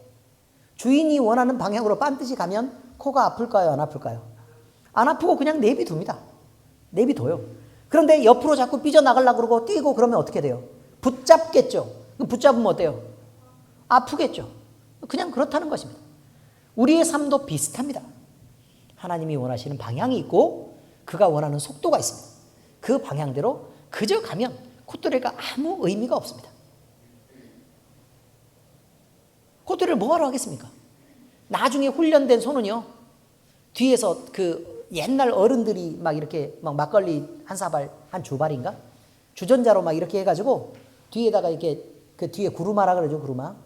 주인이 원하는 방향으로 반드시 가면 코가 아플까요? 안 아플까요? 안 아프고 그냥 내비둡니다. 내비둬요. 그런데 옆으로 자꾸 삐져나가려고 그러고 뛰고 그러면 어떻게 돼요? 붙잡겠죠. 붙잡으면 어때요? 아프겠죠. 그냥 그렇다는 것입니다. 우리의 삶도 비슷합니다. 하나님이 원하시는 방향이 있고 그가 원하는 속도가 있습니다. 그 방향대로 그저 가면 콧뚜레가 아무 의미가 없습니다. 콧뚜레를 뭐하러 하겠습니까? 나중에 훈련된 소는요 뒤에서 그 옛날 어른들이 막 이렇게 막 막걸리 한 사발, 한 주발인가? 주전자로 막 이렇게 해가지고 뒤에다가 이렇게 그 뒤에 구루마라 그러죠, 구루마.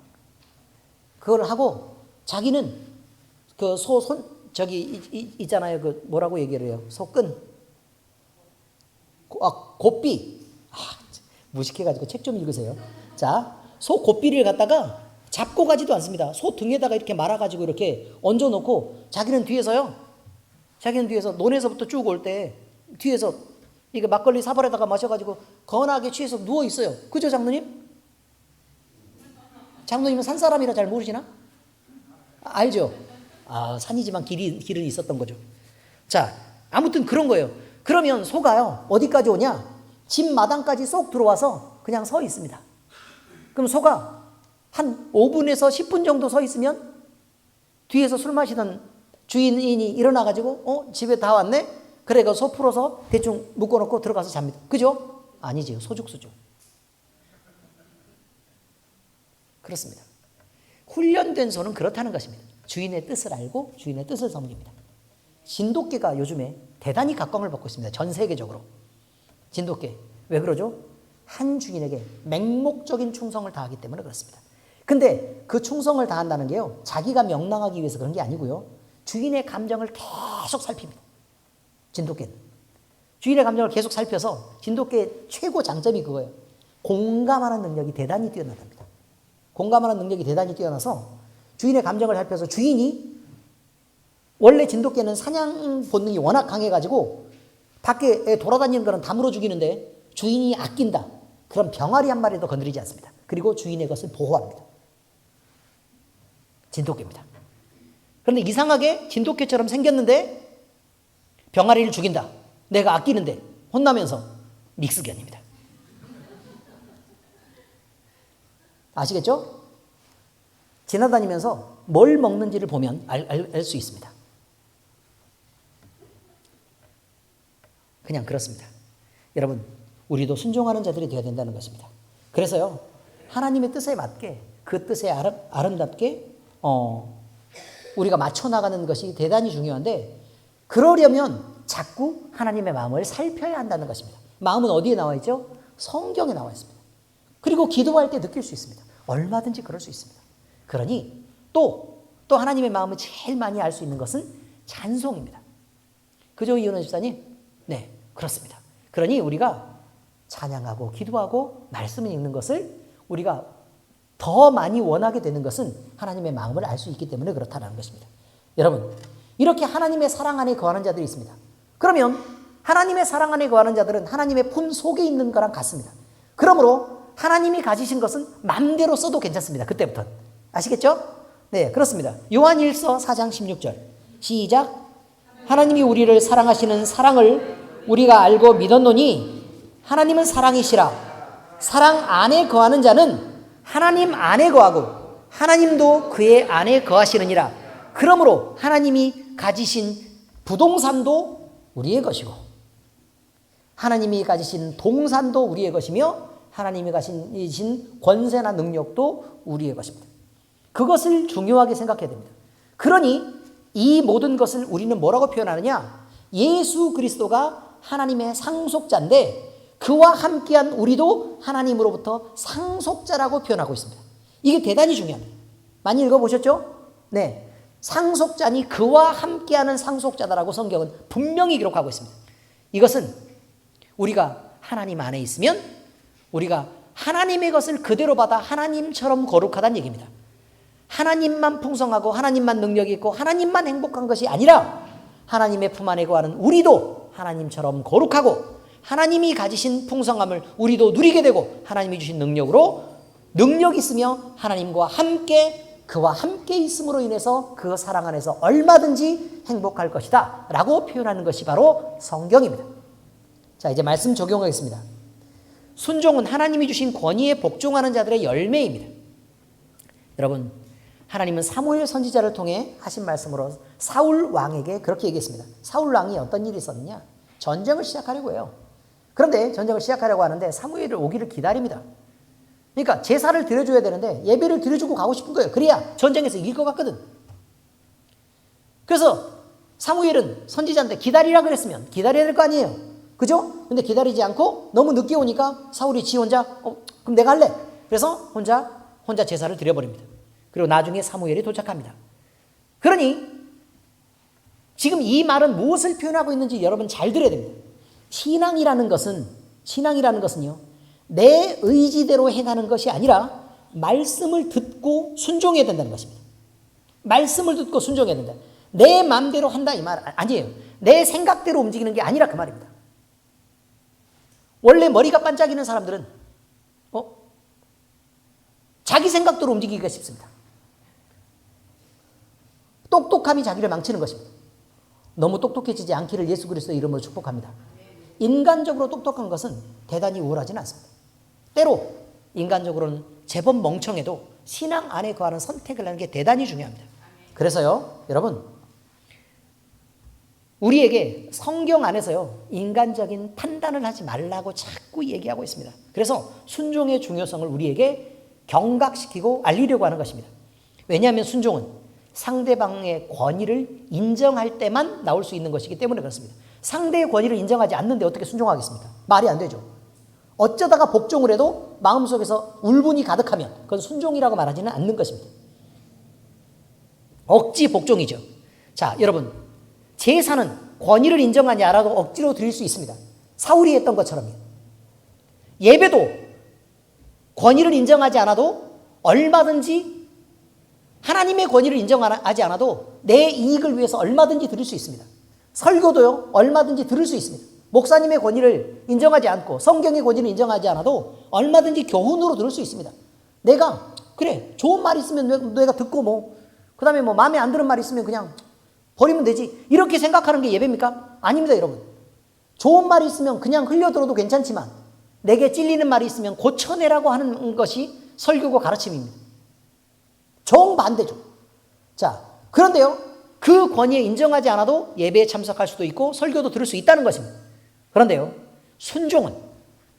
그걸 하고 자기는 그 있잖아요. 그 뭐라고 얘기를 해요? 소끈. 곱비. 무식해가지고 책 좀 읽으세요. 자, 소 곱비를 갖다가 잡고 가지도 않습니다. 소 등에다가 이렇게 말아가지고 이렇게 얹어놓고 자기는 뒤에서 논에서부터 쭉 올 때 뒤에서 이게 막걸리 사발에다가 마셔가지고 건하게 취해서 누워 있어요. 그죠, 장로님? 장로님은 산 사람이라 잘 모르시나? 알죠? 산이지만 길은 있었던 거죠. 자, 아무튼 그런 거예요. 그러면 소가요 어디까지 오냐? 집 마당까지 쏙 들어와서 그냥 서 있습니다. 그럼 소가 한 5분에서 10분 정도 서 있으면 뒤에서 술 마시던 주인이 일어나가지고 집에 다 왔네? 그래 소 풀어서 대충 묶어놓고 들어가서 잡니다. 그죠? 아니지요. 소죽수죠. 그렇습니다. 훈련된 소는 그렇다는 것입니다. 주인의 뜻을 알고 주인의 뜻을 섬깁니다. 진돗개가 요즘에 대단히 각광을 받고 있습니다. 전 세계적으로. 진돗개. 왜 그러죠? 한 주인에게 맹목적인 충성을 다하기 때문에 그렇습니다. 근데 그 충성을 다한다는 게요, 자기가 명랑하기 위해서 그런 게 아니고요, 주인의 감정을 계속 살핍니다. 진돗개는. 주인의 감정을 계속 살펴서 진돗개의 최고 장점이 그거예요. 공감하는 능력이 대단히 뛰어나답니다. 공감하는 능력이 대단히 뛰어나서 주인의 감정을 살펴서 주인이, 원래 진돗개는 사냥 본능이 워낙 강해가지고 밖에 돌아다니는 거는 다 물어 죽이는데 주인이 아낀다. 그럼 병아리 한 마리도 건드리지 않습니다. 그리고 주인의 것을 보호합니다. 진돗개입니다. 그런데 이상하게 진돗개처럼 생겼는데 병아리를 죽인다. 내가 아끼는데 혼나면서 믹스견입니다. 아시겠죠? 지나다니면서 뭘 먹는지를 보면 알 수 있습니다. 그냥 그렇습니다. 여러분, 우리도 순종하는 자들이 되어야 된다는 것입니다. 그래서요, 하나님의 뜻에 맞게, 그 뜻에 아름답게 우리가 맞춰나가는 것이 대단히 중요한데, 그러려면 자꾸 하나님의 마음을 살펴야 한다는 것입니다. 마음은 어디에 나와 있죠? 성경에 나와 있습니다. 그리고 기도할 때 느낄 수 있습니다. 얼마든지 그럴 수 있습니다. 그러니 또 하나님의 마음을 제일 많이 알 수 있는 것은 찬송입니다. 그죠, 이은원 집사님? 네, 그렇습니다. 그러니 우리가 찬양하고 기도하고 말씀을 읽는 것을 우리가 더 많이 원하게 되는 것은 하나님의 마음을 알 수 있기 때문에 그렇다는 것입니다. 여러분, 이렇게 하나님의 사랑 안에 거하는 자들이 있습니다. 그러면 하나님의 사랑 안에 거하는 자들은 하나님의 품 속에 있는 거랑 같습니다. 그러므로 하나님이 가지신 것은 마음대로 써도 괜찮습니다. 그때부터는. 아시겠죠? 네, 그렇습니다. 요한일서 4장 16절 시작. 하나님이 우리를 사랑하시는 사랑을 우리가 알고 믿었노니 하나님은 사랑이시라. 사랑 안에 거하는 자는 하나님 안에 거하고 하나님도 그의 안에 거하시느니라. 그러므로 하나님이 가지신 부동산도 우리의 것이고 하나님이 가지신 동산도 우리의 것이며 하나님이 가지신 권세나 능력도 우리의 것입니다. 그것을 중요하게 생각해야 됩니다. 그러니 이 모든 것을 우리는 뭐라고 표현하느냐? 예수 그리스도가 하나님의 상속자인데 그와 함께한 우리도 하나님으로부터 상속자라고 표현하고 있습니다. 이게 대단히 중요합니다. 많이 읽어보셨죠? 네, 상속자니 그와 함께하는 상속자다라고 성경은 분명히 기록하고 있습니다. 이것은 우리가 하나님 안에 있으면 우리가 하나님의 것을 그대로 받아 하나님처럼 거룩하다는 얘기입니다. 하나님만 풍성하고 하나님만 능력이 있고 하나님만 행복한 것이 아니라 하나님의 품 안에 거하는 우리도 하나님처럼 거룩하고 하나님이 가지신 풍성함을 우리도 누리게 되고 하나님이 주신 능력으로 능력이 있으며 하나님과 함께 그와 함께 있음으로 인해서 그 사랑 안에서 얼마든지 행복할 것이다 라고 표현하는 것이 바로 성경입니다. 자, 이제 말씀 적용하겠습니다. 순종은 하나님이 주신 권위에 복종하는 자들의 열매입니다. 여러분, 하나님은 사무엘 선지자를 통해 하신 말씀으로 사울 왕에게 그렇게 얘기했습니다. 사울 왕이 어떤 일이 있었느냐? 전쟁을 시작하려고 해요. 그런데 전쟁을 시작하려고 하는데 사무엘이 오기를 기다립니다. 그러니까 제사를 드려줘야 되는데 예배를 드려주고 가고 싶은 거예요. 그래야 전쟁에서 이길 것 같거든. 그래서 사무엘은 선지자인데 기다리라 그랬으면 기다려야 될 거 아니에요. 그죠? 근데 기다리지 않고 너무 늦게 오니까 사울이 지 혼자 그럼 내가 할래. 그래서 혼자 제사를 드려버립니다. 그리고 나중에 사무엘이 도착합니다. 그러니 지금 이 말은 무엇을 표현하고 있는지 여러분 잘 들어야 됩니다. 신앙이라는 것은요, 내 의지대로 행하는 것이 아니라 말씀을 듣고 순종해야 된다는 것입니다. 말씀을 듣고 순종해야 된다. 내 마음대로 한다 이 말 아니에요. 내 생각대로 움직이는 게 아니라 그 말입니다. 원래 머리가 반짝이는 사람들은 자기 생각대로 움직이기가 쉽습니다. 똑똑함이 자기를 망치는 것입니다. 너무 똑똑해지지 않기를 예수 그리스도의 이름으로 축복합니다. 인간적으로 똑똑한 것은 대단히 우월하지는 않습니다. 때로 인간적으로는 제법 멍청해도 신앙 안에 거하는 선택을 하는 게 대단히 중요합니다. 그래서요, 여러분, 우리에게 성경 안에서요, 인간적인 판단을 하지 말라고 자꾸 얘기하고 있습니다. 그래서 순종의 중요성을 우리에게 경각시키고 알리려고 하는 것입니다. 왜냐하면 순종은 상대방의 권위를 인정할 때만 나올 수 있는 것이기 때문에 그렇습니다. 상대의 권위를 인정하지 않는데 어떻게 순종하겠습니까? 말이 안 되죠. 어쩌다가 복종을 해도 마음속에서 울분이 가득하면 그건 순종이라고 말하지는 않는 것입니다. 억지 복종이죠. 자, 여러분, 제사는 권위를 인정하지 않아도 억지로 드릴 수 있습니다. 사울이 했던 것처럼요. 예배도 권위를 인정하지 않아도 얼마든지 하나님의 권위를 인정하지 않아도 내 이익을 위해서 얼마든지 드릴 수 있습니다. 설교도요, 얼마든지 들을 수 있습니다. 목사님의 권위를 인정하지 않고 성경의 권위를 인정하지 않아도 얼마든지 교훈으로 들을 수 있습니다. 내가 그래 좋은 말 있으면 내가 듣고 그 다음에 마음에 안 드는 말 있으면 그냥 버리면 되지, 이렇게 생각하는 게 예배입니까? 아닙니다, 여러분. 좋은 말이 있으면 그냥 흘려들어도 괜찮지만 내게 찔리는 말이 있으면 고쳐내라고 하는 것이 설교고 가르침입니다. 정반대죠. 자, 그런데요, 그 권위에 인정하지 않아도 예배에 참석할 수도 있고 설교도 들을 수 있다는 것입니다. 그런데요, 순종은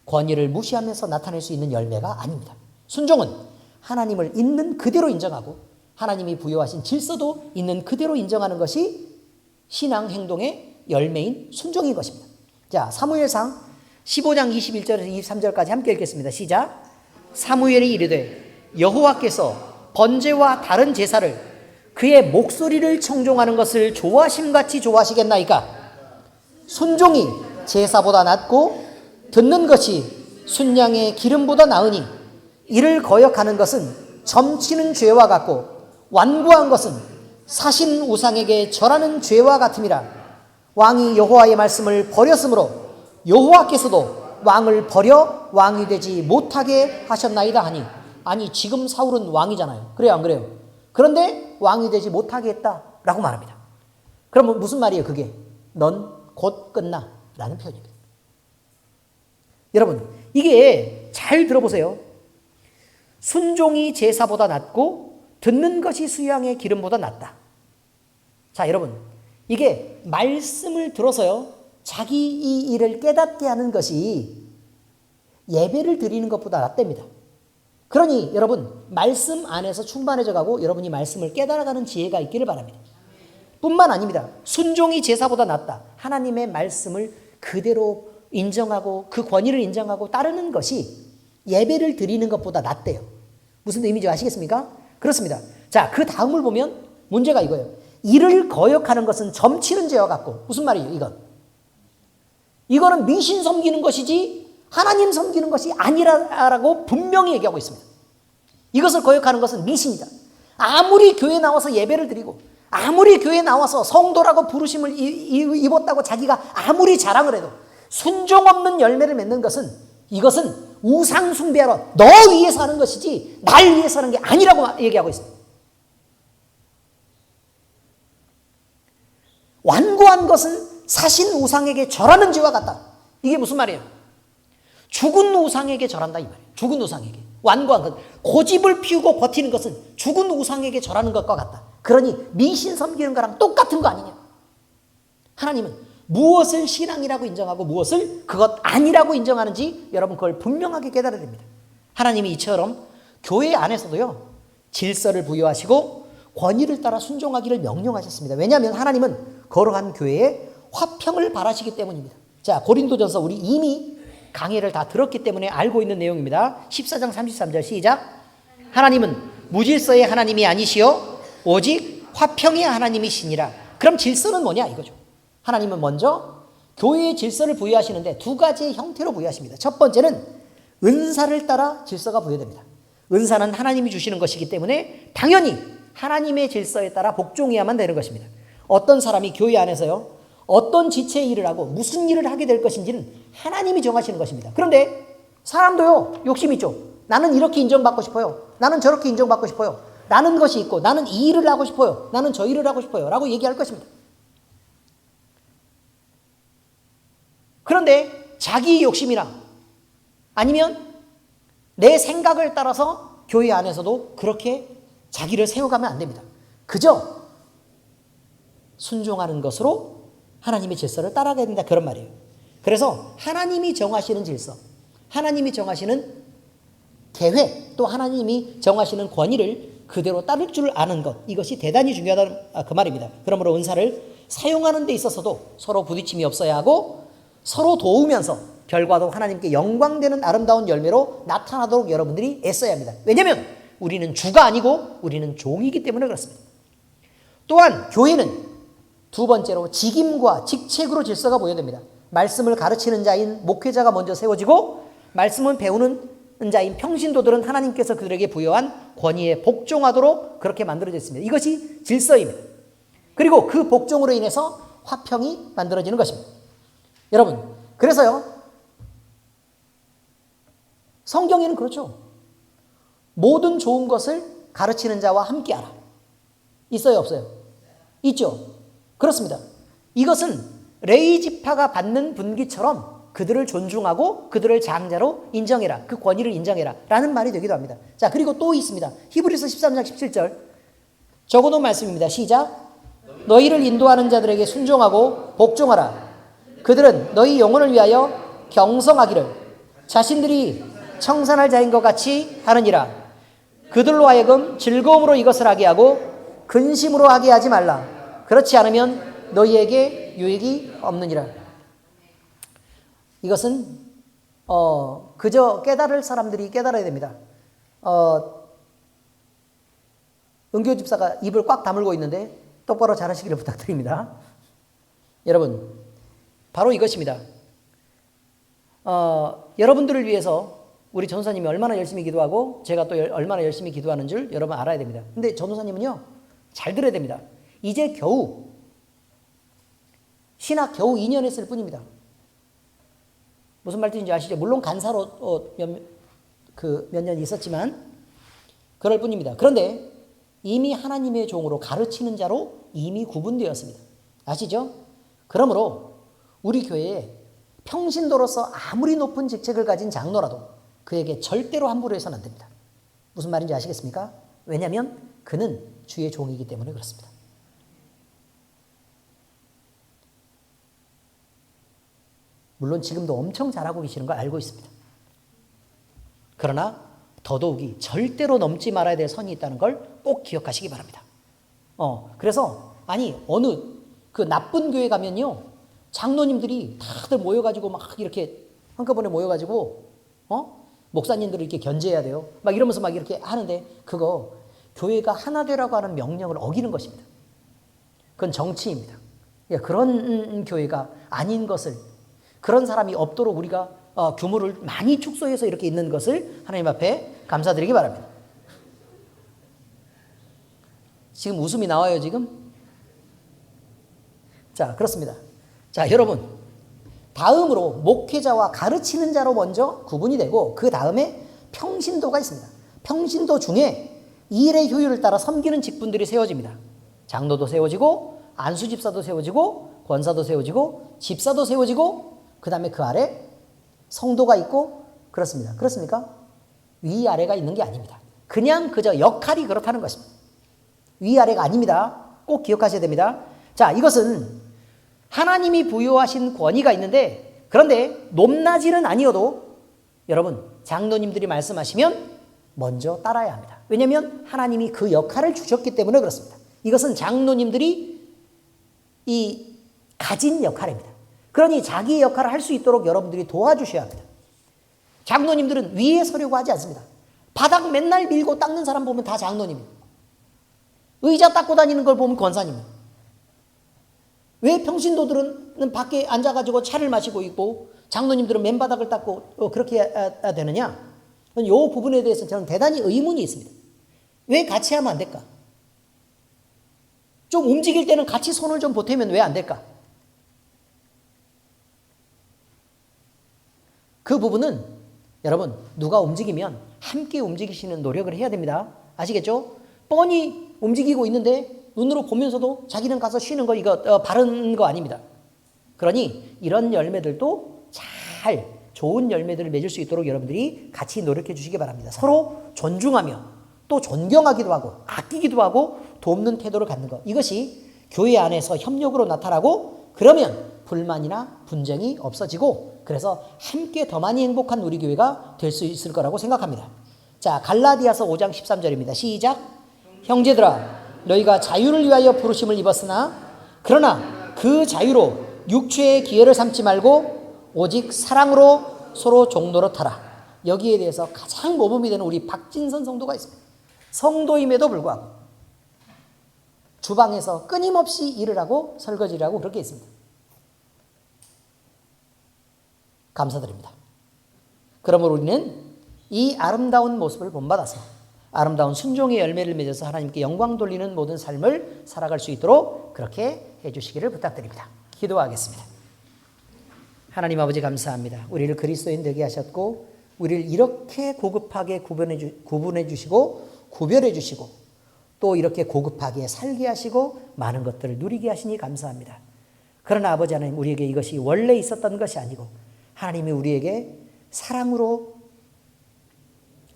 권위를 무시하면서 나타낼 수 있는 열매가 아닙니다. 순종은 하나님을 있는 그대로 인정하고 하나님이 부여하신 질서도 있는 그대로 인정하는 것이 신앙 행동의 열매인 순종인 것입니다. 자, 사무엘상 15장 21절에서 23절까지 함께 읽겠습니다. 시작. 사무엘이 이르되 여호와께서 번제와 다른 제사를 그의 목소리를 청종하는 것을 좋아심같이 좋아하시겠나이까? 순종이 제사보다 낫고 듣는 것이 순양의 기름보다 나으니 이를 거역하는 것은 점치는 죄와 같고 완고한 것은 사신 우상에게 절하는 죄와 같음이라. 왕이 여호와의 말씀을 버렸으므로 여호와께서도 왕을 버려 왕이 되지 못하게 하셨나이다 하니. 아니, 지금 사울은 왕이잖아요. 그래요, 안 그래요? 그런데 왕이 되지 못하게 했다라고 말합니다. 그러면 무슨 말이에요, 그게? 넌 곧 끝나 라는 표현입니다. 여러분, 이게 잘 들어보세요. 순종이 제사보다 낫고 듣는 것이 수양의 기름보다 낫다. 자, 여러분, 이게 말씀을 들어서요, 자기 이 일을 깨닫게 하는 것이 예배를 드리는 것보다 낫답니다. 그러니 여러분, 말씀 안에서 충만해져 가고 여러분이 말씀을 깨달아가는 지혜가 있기를 바랍니다. 뿐만 아닙니다. 순종이 제사보다 낫다. 하나님의 말씀을 그대로 인정하고 그 권위를 인정하고 따르는 것이 예배를 드리는 것보다 낫대요. 무슨 의미인지 아시겠습니까? 그렇습니다. 자, 그 다음을 보면 문제가 이거예요. 이를 거역하는 것은 점치는 죄와 같고. 무슨 말이에요, 이건? 이거는 미신 섬기는 것이지 하나님 섬기는 것이 아니라고 분명히 얘기하고 있습니다. 이것을 거역하는 것은 미신이다. 아무리 교회에 나와서 예배를 드리고 아무리 교회에 나와서 성도라고 부르심을 입었다고 자기가 아무리 자랑을 해도 순종 없는 열매를 맺는 것은, 이것은 우상 숭배하러 너 위해서 하는 것이지 날 위해서 하는 게 아니라고 얘기하고 있습니다. 완고한 것은 사신 우상에게 절하는 죄와 같다. 이게 무슨 말이에요? 죽은 우상에게 절한다 이 말이에요. 죽은 우상에게. 완고한 것, 고집을 피우고 버티는 것은 죽은 우상에게 절하는 것과 같다. 그러니 미신 섬기는 거랑 똑같은 거 아니냐. 하나님은 무엇을 신앙이라고 인정하고 무엇을 그것 아니라고 인정하는지 여러분 그걸 분명하게 깨달아야 됩니다. 하나님이 이처럼 교회 안에서도요, 질서를 부여하시고 권위를 따라 순종하기를 명령하셨습니다. 왜냐하면 하나님은 거룩한 교회에 화평을 바라시기 때문입니다. 자, 고린도전서 우리 이미 강의를 다 들었기 때문에 알고 있는 내용입니다. 14장 33절 시작. 하나님은 무질서의 하나님이 아니시오 오직 화평의 하나님이시니라. 그럼 질서는 뭐냐 이거죠. 하나님은 먼저 교회의 질서를 부여하시는데 두 가지의 형태로 부여하십니다. 첫 번째는 은사를 따라 질서가 부여됩니다. 은사는 하나님이 주시는 것이기 때문에 당연히 하나님의 질서에 따라 복종해야만 되는 것입니다. 어떤 사람이 교회 안에서요, 어떤 지체의 일을 하고 무슨 일을 하게 될 것인지는 하나님이 정하시는 것입니다. 그런데 사람도요, 욕심 있죠. 나는 이렇게 인정받고 싶어요. 나는 저렇게 인정받고 싶어요. 나는 것이 있고 나는 이 일을 하고 싶어요. 나는 저 일을 하고 싶어요. 라고 얘기할 것입니다. 그런데 자기 욕심이나 아니면 내 생각을 따라서 교회 안에서도 그렇게 자기를 세워가면 안 됩니다. 그저 순종하는 것으로 하나님의 질서를 따라가야 된다, 그런 말이에요. 그래서 하나님이 정하시는 질서, 하나님이 정하시는 계획, 또 하나님이 정하시는 권위를 그대로 따를 줄 아는 것, 이것이 대단히 중요하다는 그 말입니다. 그러므로 은사를 사용하는 데 있어서도 서로 부딪힘이 없어야 하고 서로 도우면서 결과도 하나님께 영광되는 아름다운 열매로 나타나도록 여러분들이 애써야 합니다. 왜냐하면 우리는 주가 아니고 우리는 종이기 때문에 그렇습니다. 또한 교회는 두 번째로 직임과 직책으로 질서가 보여야 됩니다. 말씀을 가르치는 자인 목회자가 먼저 세워지고 말씀을 배우는 자인 평신도들은 하나님께서 그들에게 부여한 권위에 복종하도록 그렇게 만들어져 있습니다. 이것이 질서입니다. 그리고 그 복종으로 인해서 화평이 만들어지는 것입니다. 여러분, 그래서요, 성경에는 그렇죠. 모든 좋은 것을 가르치는 자와 함께하라. 있어요, 없어요? 있죠. 그렇습니다. 이것은 레위 지파가 받는 분기처럼 그들을 존중하고 그들을 장자로 인정해라. 그 권위를 인정해라. 라는 말이 되기도 합니다. 자, 그리고 또 있습니다. 히브리서 13장 17절. 적어놓은 말씀입니다. 시작. 너희를 인도하는 자들에게 순종하고 복종하라. 그들은 너희 영혼을 위하여 경성하기를 자신들이 청산할 자인 것 같이 하느니라. 그들로 하여금 즐거움으로 이것을 하게 하고 근심으로 하게 하지 말라. 그렇지 않으면 너희에게 유익이 없느니라. 이것은 그저 깨달을 사람들이 깨달아야 됩니다. 은교 집사가 입을 꽉 다물고 있는데 똑바로 잘하시기를 부탁드립니다. 여러분, 바로 이것입니다. 여러분들을 위해서 우리 전도사님이 얼마나 열심히 기도하고 제가 또 얼마나 열심히 기도하는 줄 여러분 알아야 됩니다. 근데 전도사님은요, 잘 들어야 됩니다. 이제 겨우 신학 겨우 2년 했을 뿐입니다. 무슨 말인지 아시죠? 물론 간사로 몇 년 있었지만 그럴 뿐입니다. 그런데 이미 하나님의 종으로 가르치는 자로 이미 구분되었습니다. 아시죠? 그러므로 우리 교회에 평신도로서 아무리 높은 직책을 가진 장로라도 그에게 절대로 함부로 해서는 안 됩니다. 무슨 말인지 아시겠습니까? 왜냐하면 그는 주의 종이기 때문에 그렇습니다. 물론 지금도 엄청 잘하고 계시는 걸 알고 있습니다. 그러나 더더욱이 절대로 넘지 말아야 될 선이 있다는 걸 꼭 기억하시기 바랍니다. 그래서 어느 그 나쁜 교회 가면요, 장로님들이 다들 모여가지고 막 이렇게 한꺼번에 모여가지고 목사님들을 이렇게 견제해야 돼요. 막 이러면서 막 이렇게 하는데 그거 교회가 하나 되라고 하는 명령을 어기는 것입니다. 그건 정치입니다. 그런 교회가 아닌 것을, 그런 사람이 없도록 우리가 규모를 많이 축소해서 이렇게 있는 것을 하나님 앞에 감사드리기 바랍니다. 지금 웃음이 나와요, 지금? 자, 그렇습니다. 자, 여러분, 다음으로 목회자와 가르치는 자로 먼저 구분이 되고 그 다음에 평신도가 있습니다. 평신도 중에 일의 효율을 따라 섬기는 직분들이 세워집니다. 장로도 세워지고 안수집사도 세워지고 권사도 세워지고 집사도 세워지고 그 다음에 그 아래 성도가 있고 그렇습니다. 그렇습니까? 위아래가 있는 게 아닙니다. 그냥 그저 역할이 그렇다는 것입니다. 위아래가 아닙니다. 꼭 기억하셔야 됩니다. 자, 이것은 하나님이 부여하신 권위가 있는데 그런데 높낮이는 아니어도 여러분 장로님들이 말씀하시면 먼저 따라야 합니다. 왜냐하면 하나님이 그 역할을 주셨기 때문에 그렇습니다. 이것은 장로님들이 가진 역할입니다. 그러니 자기의 역할을 할 수 있도록 여러분들이 도와주셔야 합니다. 장로님들은 위에 서려고 하지 않습니다. 바닥 맨날 밀고 닦는 사람 보면 다 장로님입니다. 의자 닦고 다니는 걸 보면 권사님입니다. 왜 평신도들은 밖에 앉아가지고 차를 마시고 있고 장로님들은 맨바닥을 닦고 그렇게 해야 되느냐? 이 부분에 대해서 저는 대단히 의문이 있습니다. 왜 같이 하면 안 될까? 좀 움직일 때는 같이 손을 좀 보태면 왜 안 될까? 그 부분은 여러분 누가 움직이면 함께 움직이시는 노력을 해야 됩니다. 아시겠죠? 뻔히 움직이고 있는데 눈으로 보면서도 자기는 가서 쉬는 거 이거 바른 거 아닙니다. 그러니 이런 열매들도 잘 좋은 열매들을 맺을 수 있도록 여러분들이 같이 노력해 주시기 바랍니다. 서로 존중하며 또 존경하기도 하고 아끼기도 하고 돕는 태도를 갖는 것. 이것이 교회 안에서 협력으로 나타나고 그러면 불만이나 분쟁이 없어지고 그래서 함께 더 많이 행복한 우리 교회가 될 수 있을 거라고 생각합니다. 자, 갈라디아서 5장 13절입니다. 시작. 형제들아 너희가 자유를 위하여 부르심을 입었으나 그러나 그 자유로 육체의 기회를 삼지 말고 오직 사랑으로 서로 종노릇하라. 여기에 대해서 가장 모범이 되는 우리 박진선 성도가 있습니다. 성도임에도 불구하고 주방에서 끊임없이 일을 하고 설거지를 하고 그렇게 있습니다. 감사드립니다. 그러므로 우리는 이 아름다운 모습을 본받아서 아름다운 순종의 열매를 맺어서 하나님께 영광 돌리는 모든 삶을 살아갈 수 있도록 그렇게 해주시기를 부탁드립니다. 기도하겠습니다. 하나님 아버지 감사합니다. 우리를 그리스도인 되게 하셨고 우리를 이렇게 고급하게 구분해 주시고 구별해 주시고 또 이렇게 고급하게 살게 하시고 많은 것들을 누리게 하시니 감사합니다. 그러나 아버지 하나님 우리에게 이것이 원래 있었던 것이 아니고 하나님이 우리에게 사랑으로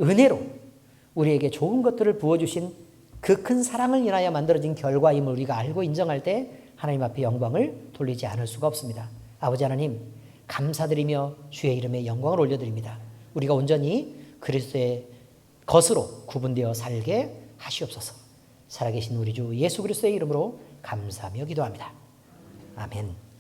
은혜로 우리에게 좋은 것들을 부어주신 그 큰 사랑을 인하여 만들어진 결과임을 우리가 알고 인정할 때 하나님 앞에 영광을 돌리지 않을 수가 없습니다. 아버지 하나님 감사드리며 주의 이름에 영광을 올려드립니다. 우리가 온전히 그리스도의 것으로 구분되어 살게 하시옵소서. 살아계신 우리 주 예수 그리스도의 이름으로 감사하며 기도합니다. 아멘.